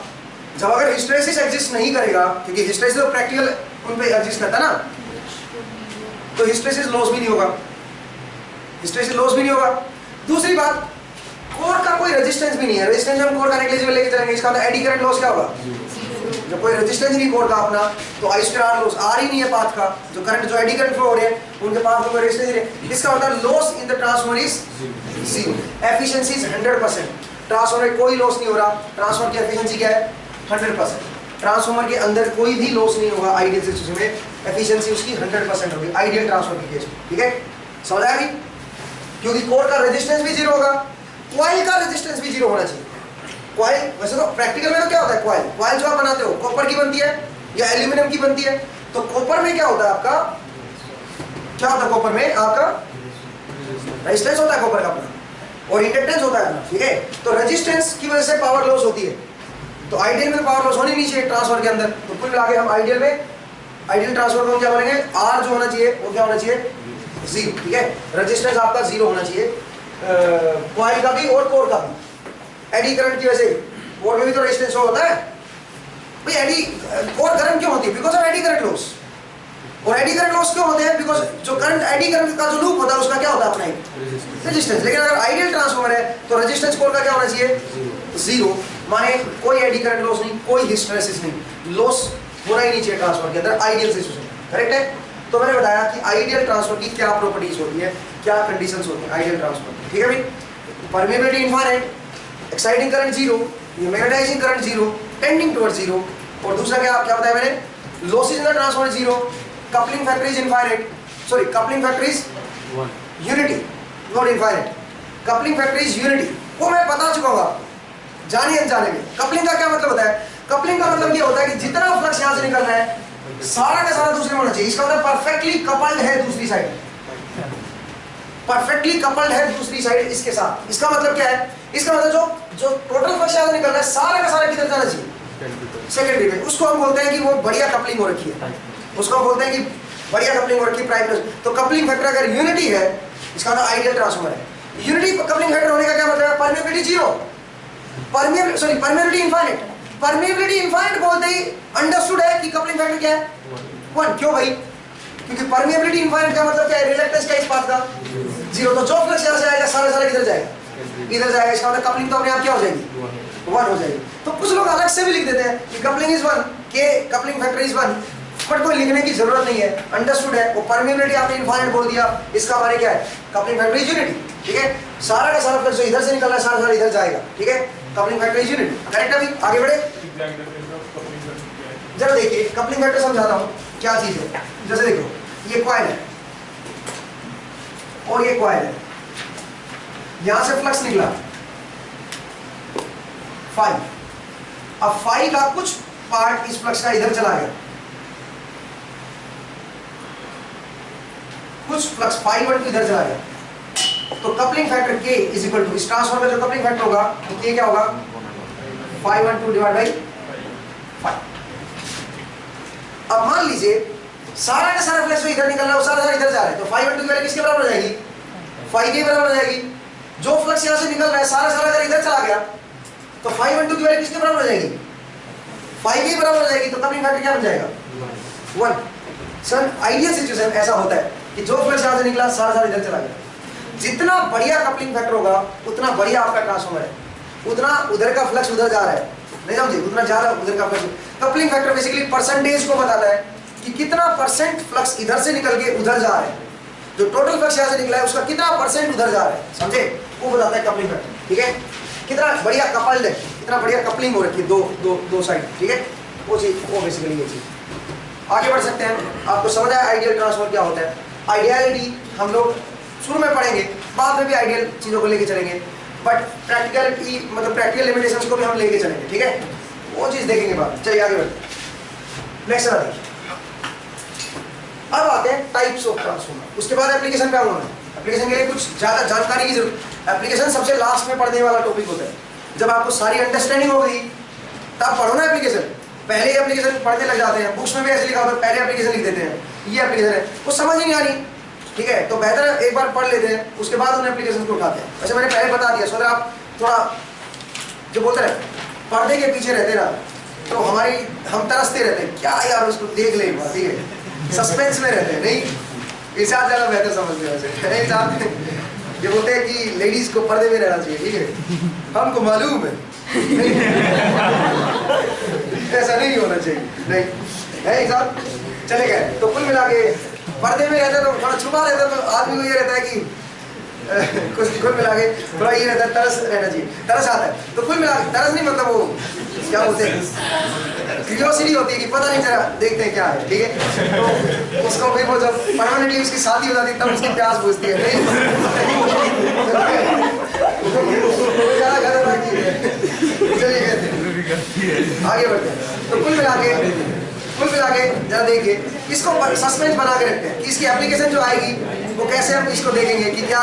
जब अगर हिस्टेरेसिस एग्जिस्ट नहीं करेगा, क्योंकि हिस्टेरेसिस तो प्रैक्टिकल उन पे एग्जिस्ट करता है ना, तो हिस्टेरेसिस लॉस भी नहीं होगा, हिस्टेरेसिस लॉस भी नहीं होगा। दूसरी बात, कोर का कोई रेजिस्टेंस भी नहीं है। रेजिस्टेंस हम कोर का नेग्लिजिबल लेके चलेंगे, इसका मतलब एडी करंट लॉस क्या होगा? जब कोई रेजिस्टेंस नहीं कोर का अपना, तो आई स्क्वायर लॉस आर ही नहीं है पाथ का, जो करंट जो एडी करंट फ्लो हो रहे हैं उनके पाथ में कोई रेजिस्टेंस नहीं है। इसका मतलब loss in the transformer is zero, efficiency is 100%। Transformer में कोई लॉस नहीं हो रहा, ट्रांसफार्मर की एफिशिएंसी क्या है? 100%। ट्रांसफार्मर के अंदर कोई भी लॉस नहीं होगा आइडियल सिचुएशन में, एफिशिएंसी उसकी 100% होगी आइडियल ट्रांसफार्मर की केस में, ठीक है? समझ आया अभी? क्योंकि कोर का रेजिस्टेंस भी जीरो होगा, कॉइल का रेजिस्टेंस भी जीरो होना चाहिए। कॉइल वैसे तो प्रैक्टिकल में तो क्या होता है? कॉइल जो आप बनाते हो कॉपर की बनती है या एल्यूमिनियम की बनती है, तो कॉपर में क्या होता है आपका? क्या होता है कॉपर में? आपका रेजिस्टेंस होता है कॉपर का अपना, और इंडक्टेंस होता है, ठीक है? तो रेजिस्टेंस की वजह से पावर लॉस होती है, तो आइडियल में पावर लॉस होनी नहीं चाहिए ट्रांसफार्मर के अंदर। तो कुल मिला के हम आइडियल में, आइडियल ट्रांसफार्मर में क्या बोलेंगे? आर जो होना चाहिए वो क्या होना चाहिए? जीरो, ठीक है? रेजिस्टेंस आपका जीरो होना चाहिए, कॉइल का भी और कोर का भी। एडी करंट की वजह से कोर में भी तो रेजिस्टेंस होता है भाई। एडी कोर करंट क्यों होती है? Because of eddy current loss. और एडी करंट लॉस क्यों होते हैं? बिकॉज जो करंट एडी करंट का जो लूप होता है उसका क्या होता है? अपना एक रेजिस्टेंस। लेकिन अगर आइडियल ट्रांसफार्मर है तो रेजिस्टेंस कोर का क्या होना चाहिए? जीरो, माने कोई एडी करंट लॉस नहीं, कोई हिस्टेरेसिस नहीं, लॉस होना ही नहीं चाहिए ट्रांसफार्मर के अंदर आइडियल सिचुएशन, करेक्ट है? तो मैंने बताया कि आइडियल ट्रांसफार्मर की क्या प्रॉपर्टीज होती है, क्या कंडीशंस होती है आइडियल ट्रांसफार्मर, ठीक है भाई? Permeability infinite, exciting current zero, magnetizing current zero, tending towards zero, और दूसरा क्या क्या बताया मैंने? Losses in the transformer zero, coupling factor is infinite, sorry coupling factor is unity, not infinite. Coupling factor is unity, वो मैं बता चुका हूँ जाने अनजाने में। कपलिंग का क्या मतलब होता है? कपलिंग का मतलब ये होता है कि जितना फ्लक्स यहाँ से निकल रहा है सारा का सारा दूसरे में होना चाहिए। इसका मतलब परफेक्टली कपल्ड है दूसरी साइड, परफेक्टली कपल्ड है दूसरी साइड इसके साथ। इसका मतलब क्या है? इसका मतलब जो टोटल फ्लक्स यहाँ से निकल रहा है सारा का सारा किधर जाना चाहिए? सेकेंडरी में। उसको हम बोलते हैं कि वो बढ़िया कपलिंग हो रखी है, उसको हम बोलते हैं कि बढ़िया कपलिंग हो रखी है, प्राइम। तो कपलिंग फैक्टर अगर यूनिटी है, इसका मतलब आइडियल ट्रांसफार्मर है। यूनिटी कपलिंग फैक्टर होने का क्या मतलब है? Permeability zero, permeability infinite. Permeability infinite बोलते ही अंडरस्टूड है कि कपलिंग फैक्टर क्या है? 1। क्यों भाई? क्योंकि परमेबिलिटी इनफाइनाइट का मतलब क्या है? रिलक्टेंस का इस पाथ का जीरो। तो जो फ्लक्स यहाँ से आएगा सारा सारा किधर जाएगा? इधर जाएगा। इसका मतलब कपलिंग तो अपने आप क्या हो जाएगी? 1 हो जाएगी। तो कुछ लोग अलग से भी लिख देते हैं कि कपलिंग इज 1, के कपलिंग फैक्टर इज 1, बट कोई लिखने की जरूरत नहीं है, अंडरस्टूड है। वो परमेबिलिटी आपने इनफाइनाइट बोल दिया, इसका माने क्या है? कपलिंग फैक्टर इज यूनिटी, ठीक है? सारा का सारा फ्लक्स जो इधर से निकल रहा है सारा सारा इधर जाएगा, ठीक है? Coupling factor is unity, correct है? अभी आगे बढ़े, जरा देखिए कपलिंग फैक्टर समझाता हूँ क्या चीज है। जैसे देखो ये कॉइल है और ये कॉइल है, यहां से फ्लक्स निकला फाई। अब फाई का कुछ पार्ट इस फ्लक्स का इधर चला गया, कुछ फ्लक्स फाई 1 इधर चला गया, तो कपलिंग फैक्टर के इज इक्वल टू, इस ट्रांसफार्मर का जो कपलिंग फैक्टर होगा तो के क्या होगा? Phi 1 2 divide by phi. अब मान लीजिए सारा का सारा फ्लक्स इधर निकल रहा है, सारा सारा इधर जा रहा है, तो फाई 1 2 की वैल्यू किसके बराबर हो जाएगी? फाई के बराबर हो जाएगी। जो फ्लक्स यहाँ से निकल रहा है सारा सारा अगर इधर चला गया तो फाई 1 2 की वैल्यू किसके बराबर हो जाएगी? फाई के बराबर हो जाएगी। तो कपलिंग फैक्टर क्या बन जाएगा? 1। सर आइडियल सिचुएशन ऐसा होता है कि जो फ्लक्स यहाँ से निकला सारा सारा इधर चला गया। जितना बढ़िया कपलिंग फैक्टर होगा उतना बढ़िया आपका ट्रांसफार्मर है, उतना उधर का फ्लक्स उधर जा रहा है, नहीं समझे? उतना ज्यादा उधर का flux. Coupling factor basically percentage को बताता है कि कितना परसेंट फ्लक्स इधर से निकल के उधर जा रहा है, जो टोटल फ्लक्स यहाँ से निकला है उसका कितना परसेंट उधर जा रहा है, समझे? वो बताता है कपलिंग फैक्टर, ठीक है? कितना बढ़िया कपल्ड है, कितना बढ़िया कपलिंग हो रखी है दो साइड, ठीक है? वो चीज, वो बेसिकली ये चीज। आगे बढ़ सकते हैं। आपको समझ आया आइडियल ट्रांसफार्मर क्या होता है? आइडियलिटी हम लोग शुरू में पढ़ेंगे, बाद में भी आइडियल चीज़ों को लेके चलेंगे, बट प्रैक्टिकलिटी मतलब प्रैक्टिकल लिमिटेशंस को भी हम लेके चलेंगे, ठीक है? वो चीज़ देखेंगे बाद। चलिए आगे बढ़ते हैं। नेक्स्ट वाला देखिए। अब आते हैं टाइप्स ऑफ ट्रांसफॉर्मर। उसके बाद एप्लीकेशन पे आऊंगा मैं। एप्लीकेशन के लिए कुछ ज्यादा जानकारी की जरूरत। एप्लीकेशन सबसे लास्ट में पढ़ने वाला टॉपिक होता है। जब आपको सारी अंडरस्टैंडिंग हो गई तब पढ़ो ना एप्लीकेशन। पहले ही एप्लीकेशन पढ़ने लग जाते हैं, बुक्स में भी ऐसे लिखा होता है, पहले एप्लीकेशन लिख देते हैं, ये एप्लीकेशन है, वो समझ ही नहीं आ रही, ठीक है। तो बेहतर है एक बार पढ़ लेते हैं, उसके बाद उन एप्लीकेशन को उठाते हैं। वैसे मैंने पहले बता दिया, सो आप थोड़ा जो बोलते रहे पर्दे के पीछे रहते ना, तो हम तरसते रहते हैं, क्या यार उसको देख ले एक बार, ठीक है, सस्पेंस में रहते हैं, नहीं इस ज़्यादा बेहतर समझते हैं। वैसे नहीं साहब, ये बोलते हैं कि लेडीज को पर्दे में रहना चाहिए, ठीक है, हमको मालूम है ऐसा नहीं होना चाहिए, नहीं है साहब। चले गए तो कुल मिला के पर्दे में रहते तो थोड़ा छुपा रहता, तो आदमी को ये रहता है कि कुछ कुल मिला के थोड़ा ये रहता है, तरस रहना चाहिए, तरस आता है। तो कुल मिला के तरस नहीं, मतलब वो क्या बोलते हैं, क्यूरियोसिटी होती है कि पता नहीं चला, देखते हैं क्या है, ठीक है। तो उसको फिर वो जब परमानेंटली उसकी शादी हो जाती है तब उसकी प्यास बुझती है, नहीं चलिए आगे बढ़ते हैं। तो कुल मिला के जरा देखिए, इसको सस्पेंस बना के रखते हैं कि इसकी एप्लीकेशन जो आएगी वो कैसे हम इसको देखेंगे कि क्या